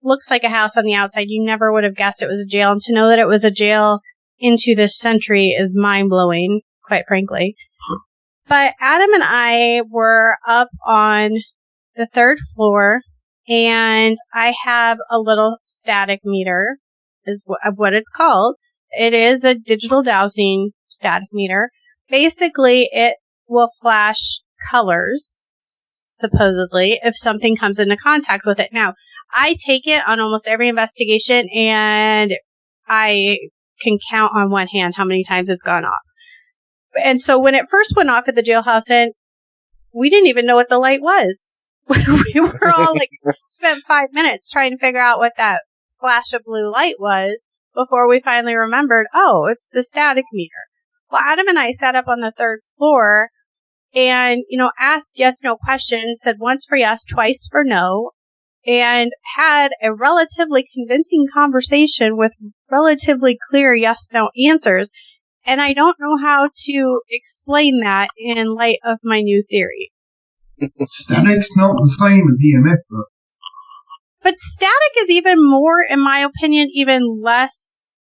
looks like a house on the outside. You never would have guessed it was a jail, and to know that it was a jail into this century is mind-blowing, quite frankly. But Adam and I were up on the third floor, and I have a little static meter, is what it's called. It is a digital dowsing static meter. Basically, it will flash colors, supposedly, if something comes into contact with it. Now, I take it on almost every investigation, and I can count on one hand how many times it's gone off. And so when it first went off at the jailhouse, and we didn't even know what the light was. We were all like, spent 5 minutes trying to figure out what that flash of blue light was before we finally remembered, oh, it's the static meter. Well, Adam and I sat up on the 3rd floor and, asked yes/no questions, said once for yes, twice for no, and had a relatively convincing conversation with relatively clear yes/no answers. And I don't know how to explain that in light of my new theory. Static's not the same as EMF, though. But static is even more, in my opinion, even less.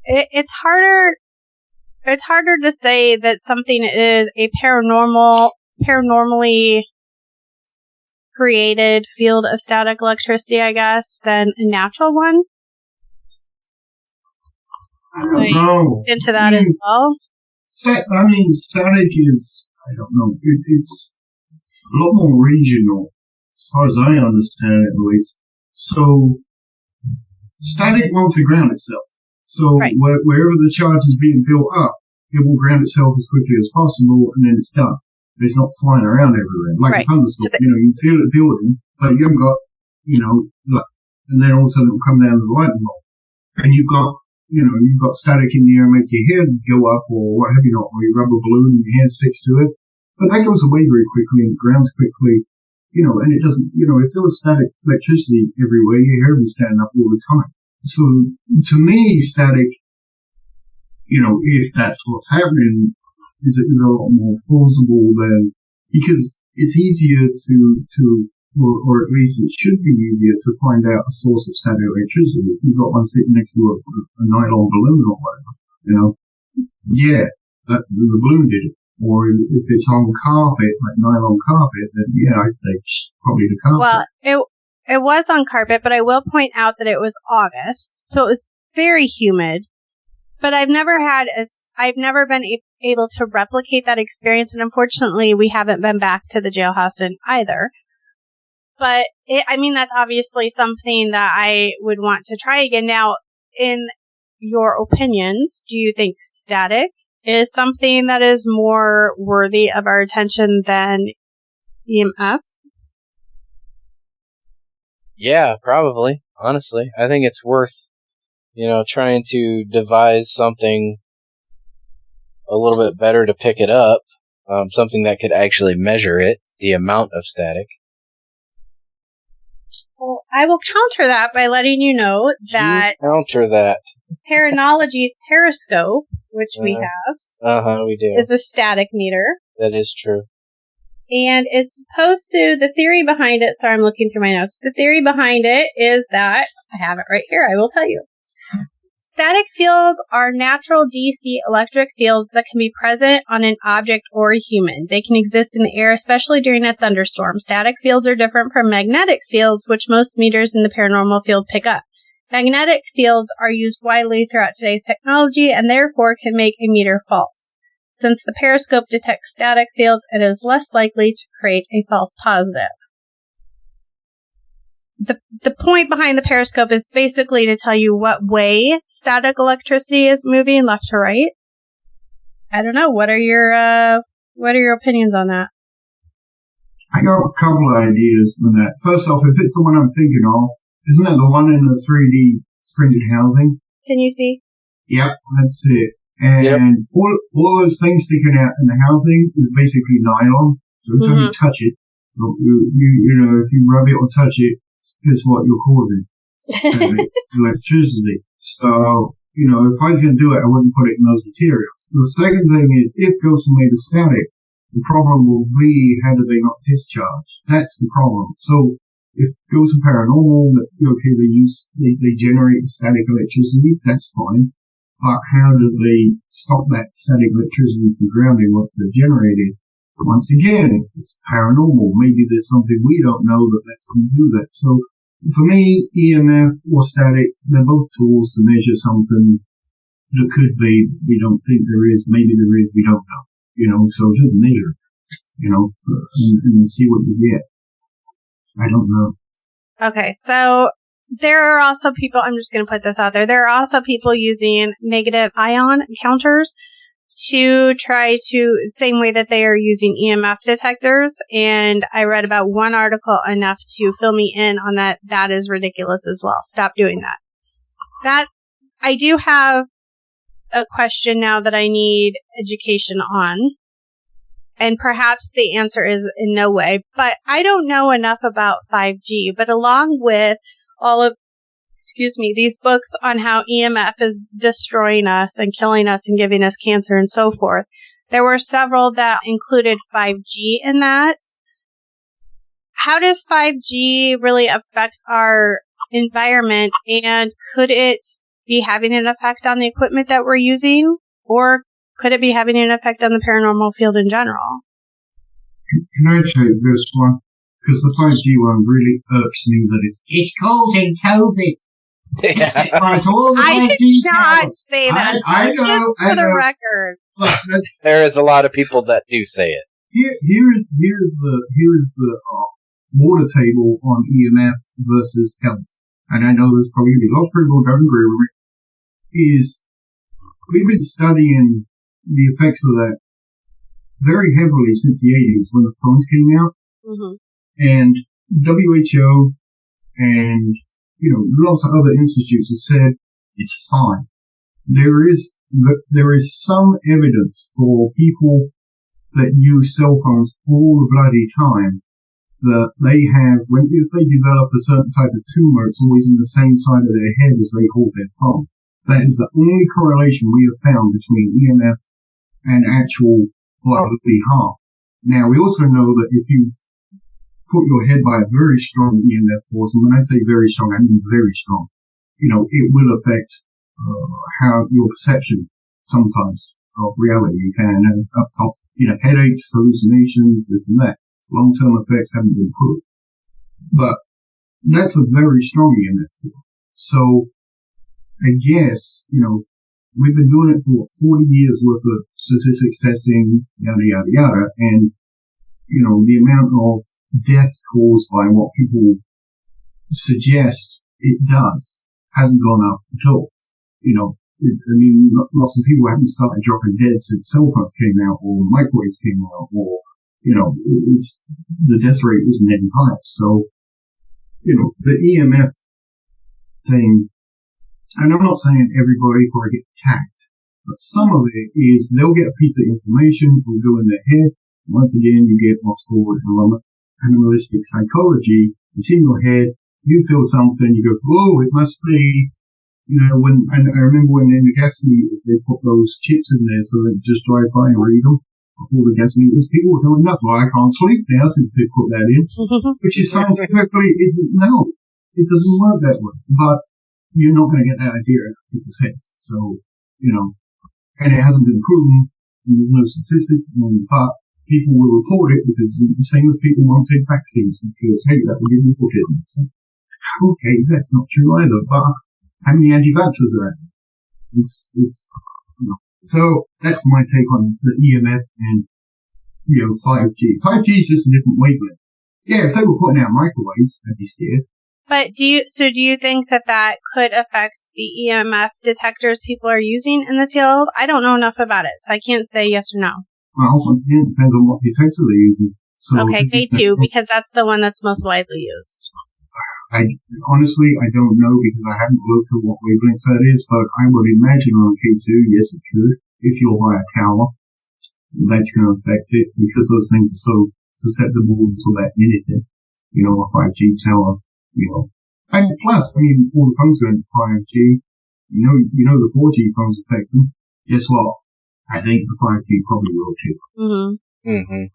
It's harder to say that something is a paranormally created field of static electricity, I guess, than a natural one. I don't know. Into that as well. Static is, I don't know, it's a lot more regional, as far as I understand it, at least. So, static wants to ground itself. So, right. Wherever the charge is being built up, it will ground itself as quickly as possible, and then it's done. It's not flying around everywhere. Like a thunderstorm, you feel it building, but you haven't got, and then all of a sudden it will come down to the lightning bolt. And you've got static in the air and make your head go up or what have you not, or your rubber balloon and your hand sticks to it. But that goes away very quickly and grounds quickly, and it doesn't, if there was static electricity everywhere, you'd hear them standing up all the time. So, to me, static, if that's what's happening, is a lot more plausible than, because it's easier or at least it should be easier to find out a source of static electricity. If you've got one sitting next to a nylon balloon or whatever, the balloon did it. Or if it's on carpet, like nylon carpet, then I'd say probably the carpet. Well, it was on carpet, but I will point out that it was August, so it was very humid. But I've never been able to replicate that experience, and unfortunately, we haven't been back to the jailhouse in either. But that's obviously something that I would want to try again. Now, in your opinions, do you think static is something that is more worthy of our attention than EMF? Yeah, probably. Honestly, I think it's worth, trying to devise something a little bit better to pick it up, something that could actually measure it, the amount of static. Well, I will counter that by letting you know that Paranology's Periscope, which we have, we do, is a static meter. That is true. And it's supposed to, the theory behind it, sorry, I'm looking through my notes. The theory behind it is that, I have it right here, I will tell you. Static fields are natural DC electric fields that can be present on an object or a human. They can exist in the air, especially during a thunderstorm. Static fields are different from magnetic fields, which most meters in the paranormal field pick up. Magnetic fields are used widely throughout today's technology and therefore can make a meter false. Since the periscope detects static fields, it is less likely to create a false positive. The point behind the periscope is basically to tell you what way static electricity is moving left to right. I don't know. What are your opinions on that? I got a couple of ideas on that. First off, if it's the one I'm thinking of, isn't that the one in the 3D printed housing? Can you see? Yep, that's it. And all those things sticking out in the housing is basically nylon. So every time you touch it, if you rub it or touch it, guess what you're causing? Electricity. So, if I was going to do it, I wouldn't put it in those materials. The second thing is, if ghosts were made of static, the problem will be, how do they not discharge? That's the problem. So, if ghosts are paranormal, they generate static electricity, that's fine. But how do they stop that static electricity from grounding once they're generated? Once again, it's paranormal. Maybe there's something we don't know that lets them do that. So, for me, EMF or static, they're both tools to measure something that could be, we don't think there is, maybe there is, we don't know. So just measure, and see what you get. I don't know. Okay, so there are also people, I'm just going to put this out there are also people using negative ion counters to try to, same way that they are using EMF detectors. And I read about one article enough to fill me in on that. That is ridiculous as well. Stop doing that. I do have a question now that I need education on. And perhaps the answer is in no way, but I don't know enough about 5G. But along with all of, these books on how EMF is destroying us and killing us and giving us cancer and so forth, there were several that included 5G in that. How does 5G really affect our environment, and could it be having an effect on the equipment that we're using, or could it be having an effect on the paranormal field in general? Can I take this one? Because the 5G one really irks me that it's causing COVID. I did not say that. I know. For the record. There is a lot of people that do say it. Here's the water table on EMF versus health. And I know there's probably going to be a lot of people who don't agree with me. We've been studying the effects of that very heavily since the 80s when the phones came out. Mm-hmm. And WHO and lots of other institutes have said it's fine. There is some evidence for people that use cell phones all the bloody time that they have, if they develop a certain type of tumor, it's always in the same side of their head as they hold their phone. That is the only correlation we have found between EMF and actual bodily harm. Now, we also know that if you put your head by a very strong EMF force, and when I say very strong, I mean very strong, it will affect how your perception sometimes of reality. You can have up top, headaches, hallucinations, this and that. Long-term effects haven't been proved. But that's a very strong EMF field. So I guess, we've been doing it for 40 years worth of statistics testing, yada, yada, yada, and the amount of deaths caused by what people suggest it does hasn't gone up at all. Lots of people haven't started dropping dead since cell phones came out or microwaves came out, or, the death rate isn't any higher. So, the EMF thing, and I'm not saying everybody before I get attacked, but some of it is they'll get a piece of information, will go in their head. Once again, you get what's called animalistic psychology. It's in your head. You feel something. You go, oh, it must be, and I remember when in the gas meters, they put those chips in there so they just drive by and read them before the gas meters. People were going, well, I can't sleep now since they put that in, which is scientifically, no, it doesn't work that way. But you're not going to get that idea out of people's heads. So, and it hasn't been proven, and there's no statistics, but people will report it because it's the same as people won't take vaccines because, hey, that will give you autism. So, okay, that's not true either, but how many anti-vaxxers are out there? So that's my take on the EMF and, 5G. 5G is just a different wavelength. Yeah, if they were putting out microwaves, I'd be scared. But do you think that could affect the EMF detectors people are using in the field? I don't know enough about it, so I can't say yes or no. Well, once again, it depends on what detector they're using. So okay, K2, because that's the one that's most widely used. Honestly, I don't know because I haven't looked at what wavelength that is, but I would imagine on K2, yes, it could. If you're by a tower, that's going to affect it because those things are so susceptible to that anything. A 5G tower, And plus, all the phones going to 5G. The 4G phones affect them. Guess what? I think the 5G probably will too. Mm-hmm. Mm-hmm.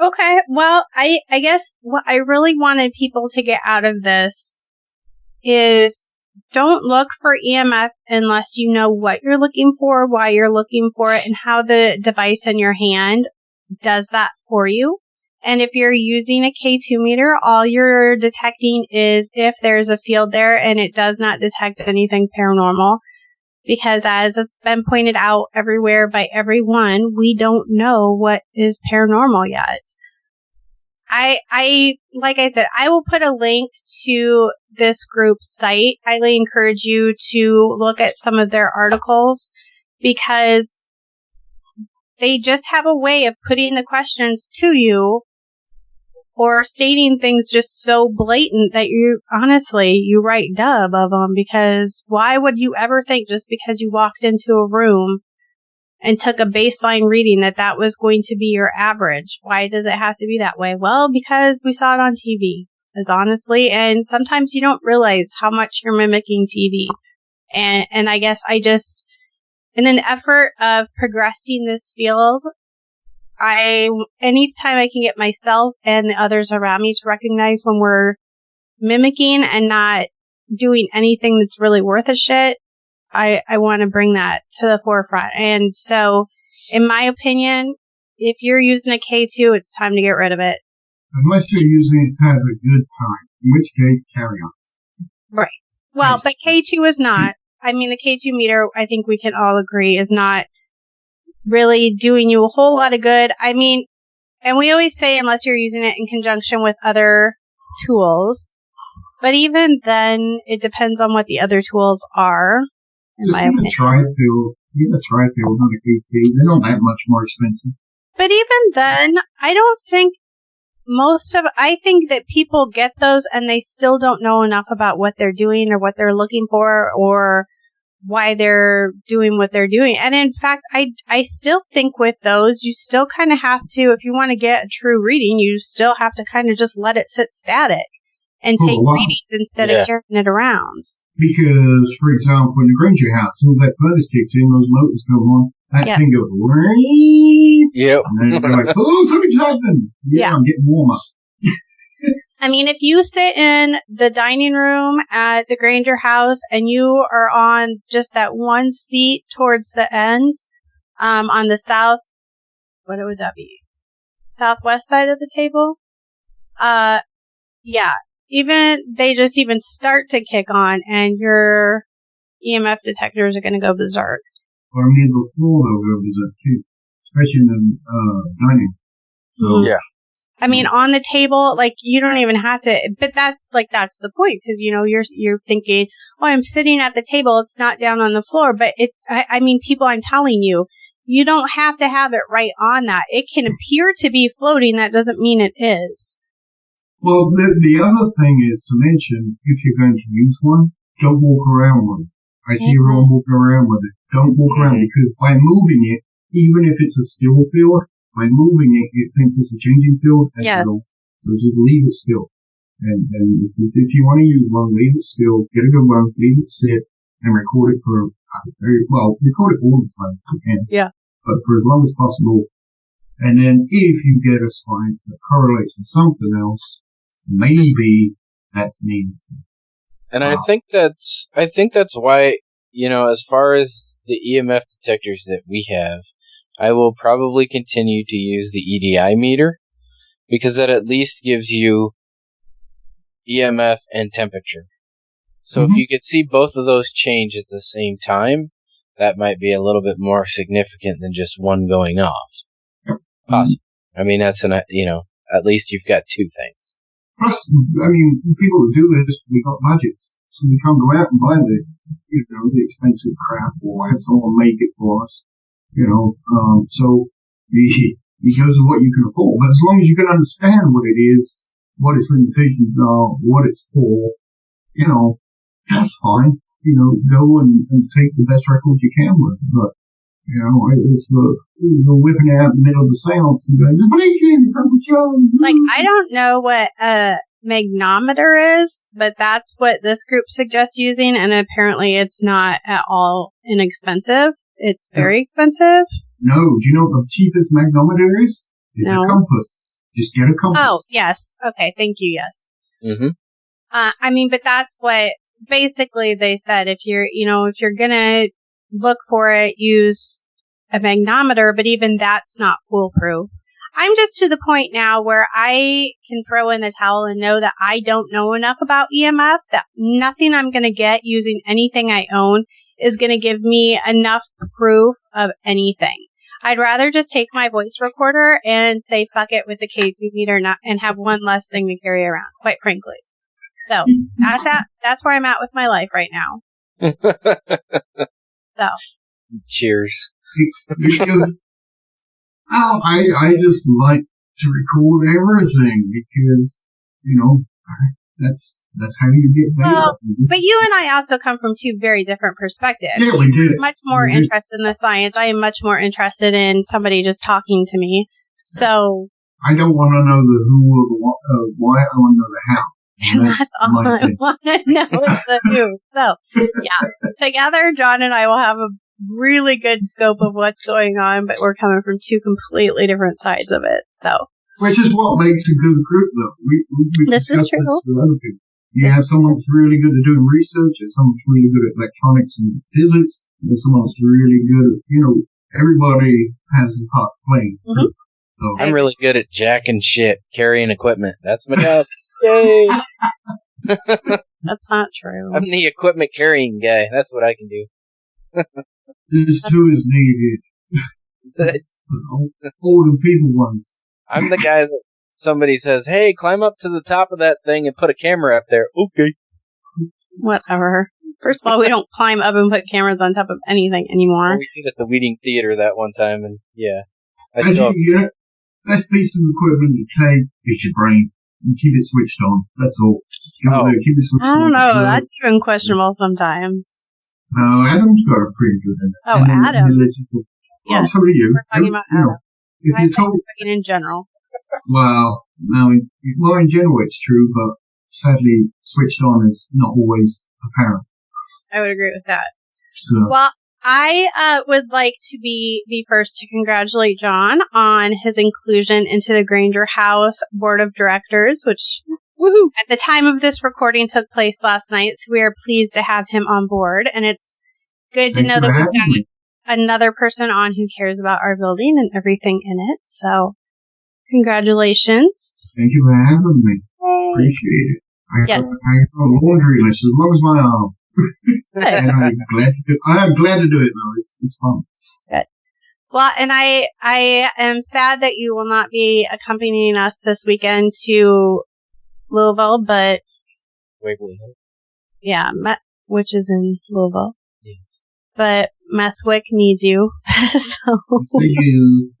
Okay, well, I guess what I really wanted people to get out of this is don't look for EMF unless you know what you're looking for, why you're looking for it, and how the device in your hand does that for you. And if you're using a K2 meter, all you're detecting is if there's a field there and it does not detect anything paranormal. Because as it's been pointed out everywhere by everyone, we don't know what is paranormal yet. I like I said, I will put a link to this group's site. I highly encourage you to look at some of their articles because they just have a way of putting the questions to you or stating things just so blatant that you write dub of them, because why would you ever think just because you walked into a room and took a baseline reading that was going to be your average? Why does it have to be that way? Well, because we saw it on TV, as honestly, and sometimes you don't realize how much you're mimicking TV. And I guess I just, in an effort of progressing this field, anytime I can get myself and the others around me to recognize when we're mimicking and not doing anything that's really worth a shit, I want to bring that to the forefront. And so, in my opinion, if you're using a K2, it's time to get rid of it. Unless you're using it to have a good time, in which case, carry on. Right. Well, but K2 is not. I mean, the K2 meter, I think we can all agree, is not really doing you a whole lot of good. I mean, and we always say unless you're using it in conjunction with other tools. But even then, it depends on what the other tools are. Just get a tri-field. Get a tri-field, not a KT. They're not that much more expensive. But even then, I don't think I think that people get those and they still don't know enough about what they're doing or what they're looking for or why they're doing what they're doing. And in fact, I still think with those, you still kind of have to, if you want to get a true reading, you still have to kind of just let it sit static and take readings instead of carrying it around. Because, for example, in the Granger house, as soon as that furnace kicks in, those motors go on, that thing goes, yep. And then they're like, oh, something's happening. Yeah, I'm getting warmer. I mean, if you sit in the dining room at the Granger house and you are on just that one seat towards the end, on the what would that be? Southwest side of the table? They just even start to kick on and your EMF detectors are going to go berserk. Or near the floor, they'll go berserk too. Especially in the dining. So, yeah. I mean, on the table, like, you don't even have to, but that's the point, because, you know, you're thinking, oh, I'm sitting at the table, it's not down on the floor, but I mean, people, I'm telling you, you don't have to have it right on that. It can appear to be floating, that doesn't mean it is. Well, the other thing is to mention, if you're going to use one, don't walk around with it. I see everyone walking around with it. Don't walk around, because by moving it, even if it's a still field, by moving it, it thinks it's a changing field. Yes. So just leave it still. And if you want to use one, leave it still, get a good one, leave it sit, and record it record it all the time if you can. Yeah. But for as long as possible. And then if you get a spine that correlates with something else, maybe that's meaningful. And I think that's why, you know, as far as the EMF detectors that we have, I will probably continue to use the EDI meter, because that at least gives you EMF and temperature. So if you could see both of those change at the same time, that might be a little bit more significant than just one going off. Possible. I mean, that's at least you've got two things. Plus, I mean, people that do this, we got budgets. So we can't go out and buy the expensive crap or have someone make it for us. So it goes with what you can afford. But as long as you can understand what it is, what its limitations are, what it's for, that's fine. Go and take the best records you can with it. But, it's the whipping it out in the middle of the seance and going, like, I don't know what a magnometer is, but that's what this group suggests using, and apparently it's not at all inexpensive. It's very expensive. No, do you know what the cheapest magnometer is? It's a compass. Just get a compass. Oh, yes. Okay, thank you, yes. Mm-hmm. But that's what basically they said. If you're gonna look for it, use a magnometer, but even that's not foolproof. I'm just to the point now where I can throw in the towel and know that I don't know enough about EMF, that nothing I'm going to get using anything I own is going to give me enough proof of anything. I'd rather just take my voice recorder and say fuck it with the K2 meter and have one less thing to carry around, quite frankly. So that's where I'm at with my life right now. So. Cheers. Because I just like to record everything because, that's how you get better. Well, but you and I also come from two very different perspectives. Yeah, we did. Much more interested in the science. I am much more interested in somebody just talking to me. So I don't want to know the who or the why. I want to know the how. And that's all I want to know is the who. So, yeah. Together, John and I will have a really good scope of what's going on, but we're coming from two completely different sides of it. So, which is what makes a good group, though. We discuss this with other people. You have someone that's really good at doing research, and someone that's really good at electronics and physics, and someone that's really good at, everybody has a part to play. Mm-hmm. So, I'm really good at jacking shit, carrying equipment. That's my job. Yay! That's not true. I'm the equipment carrying guy. That's what I can do. There's two is needed. Older people ones. I'm the guy that somebody says, hey, climb up to the top of that thing and put a camera up there. Okay. Whatever. First of all, we don't climb up and put cameras on top of anything anymore. We did at the Weeding Theater that one time, and yeah. Best piece of equipment to take is your brain. And keep it switched on. That's all. Keep it switched on. I don't know. That's even questionable sometimes. No, Adam's got a pretty good in it. Oh, Adam. Yeah. So do you. We're talking about Adam. If you're talking in general. Well, no, in general it's true, but sadly, switched on is not always apparent. I would agree with that. So. Well, I would like to be the first to congratulate John on his inclusion into the Granger House Board of Directors, which at the time of this recording took place last night. So we are pleased to have him on board, and it's good to know that we've got another person on who cares about our building and everything in it. So congratulations. Thank you for having me. Appreciate it. I have a laundry list as long as my arm. And I'm glad to do it though. It's fun. Good. Well, and I am sad that you will not be accompanying us this weekend to Louisville, but Waverly. Yeah, which is in Louisville. Yes. But Methwick needs you. So they do.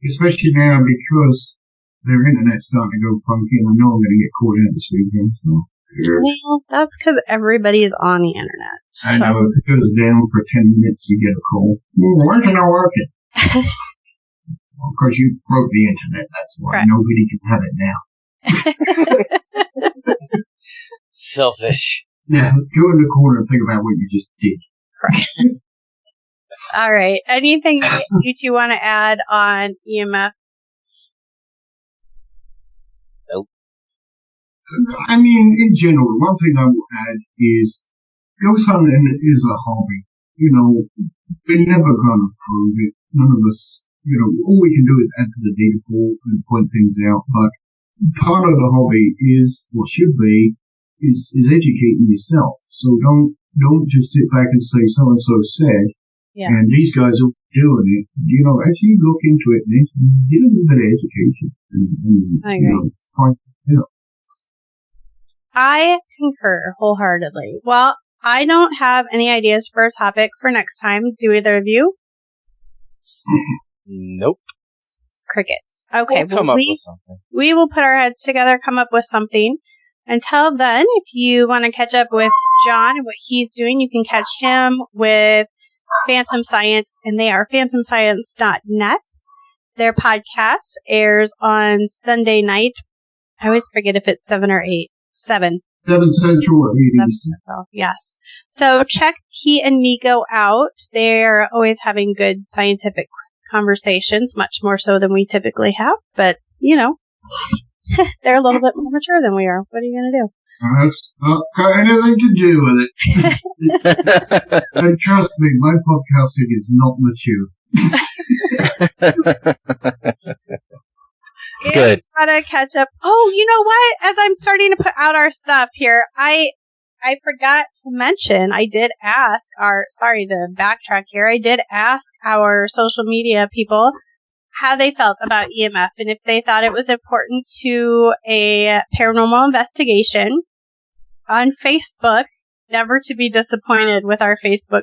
Especially now because their internet's starting to go funky, and I know I'm going to get caught out this weekend. So. Well, that's because everybody is on the internet. So. I know, if it goes down for 10 minutes, you get a call. Why isn't it working? Because you broke the internet, that's why. Right. Nobody can have it now. Selfish. Yeah, go in the corner and think about what you just did. Right. All right. Anything you two want to add on EMF? Nope. I mean, in general, one thing I will add is ghost hunting is a hobby. We're never going to prove it. None of us, all we can do is add to the data pool and point things out. But part of the hobby is, or should be, is educating yourself. So don't just sit back and say so-and-so said, and these guys are doing it. Actually look into it and get a little bit of education. And I agree. Find. I concur wholeheartedly. Well, I don't have any ideas for a topic for next time. Do either of you? Nope. Crickets. Okay, we'll come up with something. We will put our heads together, come up with something. Until then, if you want to catch up with John and what he's doing, you can catch him with Phantom Science, and they are phantomscience.net. Their podcast airs on Sunday night. I always forget if it's 7 or 8. 7. 7 Central, 8 Eastern. Yes. So check he and Nico out. They're always having good scientific conversations, much more so than we typically have. But, they're a little bit more mature than we are. What are you going to do? That's not got anything to do with it. And trust me, my podcasting is not mature. Good. Gotta catch up. Oh, you know what? As I'm starting to put out our stuff here, I I forgot to mention, I did ask sorry to backtrack here, I did ask our social media people how they felt about EMF and if they thought it was important to a paranormal investigation on Facebook. Never to be disappointed with our Facebook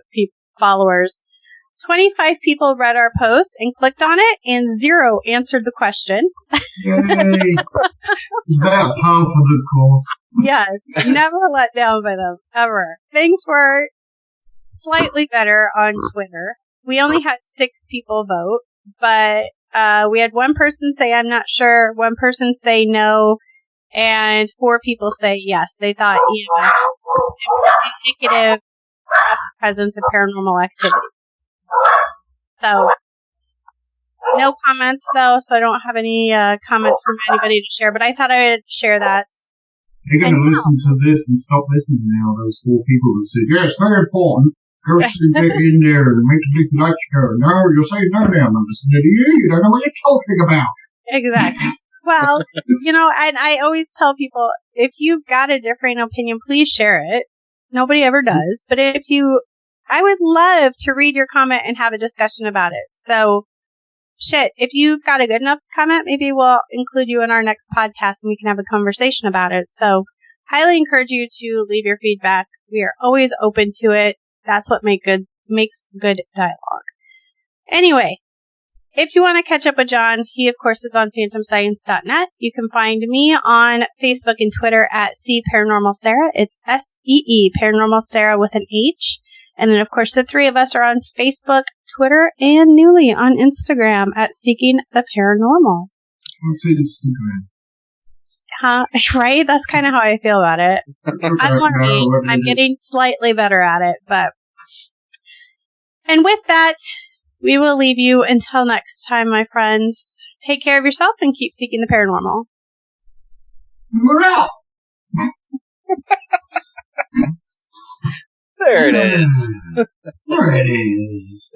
followers. 25 people read our post and clicked on it, and 0 answered the question. Yay! Is that par for the course? Yes, never let down by them, ever. Things were slightly better on Twitter. We only had 6 people vote, but we had one person say, I'm not sure, one person say no, and 4 people say yes. They thought EMF was indicative of the presence of paranormal activity. So, no comments though, so I don't have any comments from anybody to share, but I thought I would share that. They're going to listen to this and stop listening now, those 4 people that said, yeah, it's very important. Go get in there and make the lights go. No, you'll say no now. I'm listening to you. You don't know what you're talking about. Exactly. Well, and I always tell people, if you've got a different opinion, please share it. Nobody ever does. But I would love to read your comment and have a discussion about it. So, if you've got a good enough comment, maybe we'll include you in our next podcast and we can have a conversation about it. So, highly encourage you to leave your feedback. We are always open to it. That's what makes good dialogue. Anyway, if you want to catch up with John, he, of course, is on phantomscience.net. You can find me on Facebook and Twitter at @CParanormalSarah. It's SEE, Paranormal Sarah with an H. And then, of course, the 3 of us are on Facebook, Twitter, and newly on Instagram at Seeking the Paranormal. What's Instagram? Right? That's kind of how I feel about it. I'm learning. I'm getting slightly better at it, but. And with that, we will leave you until next time, my friends. Take care of yourself and keep seeking the paranormal. We're out! There it is. There it is.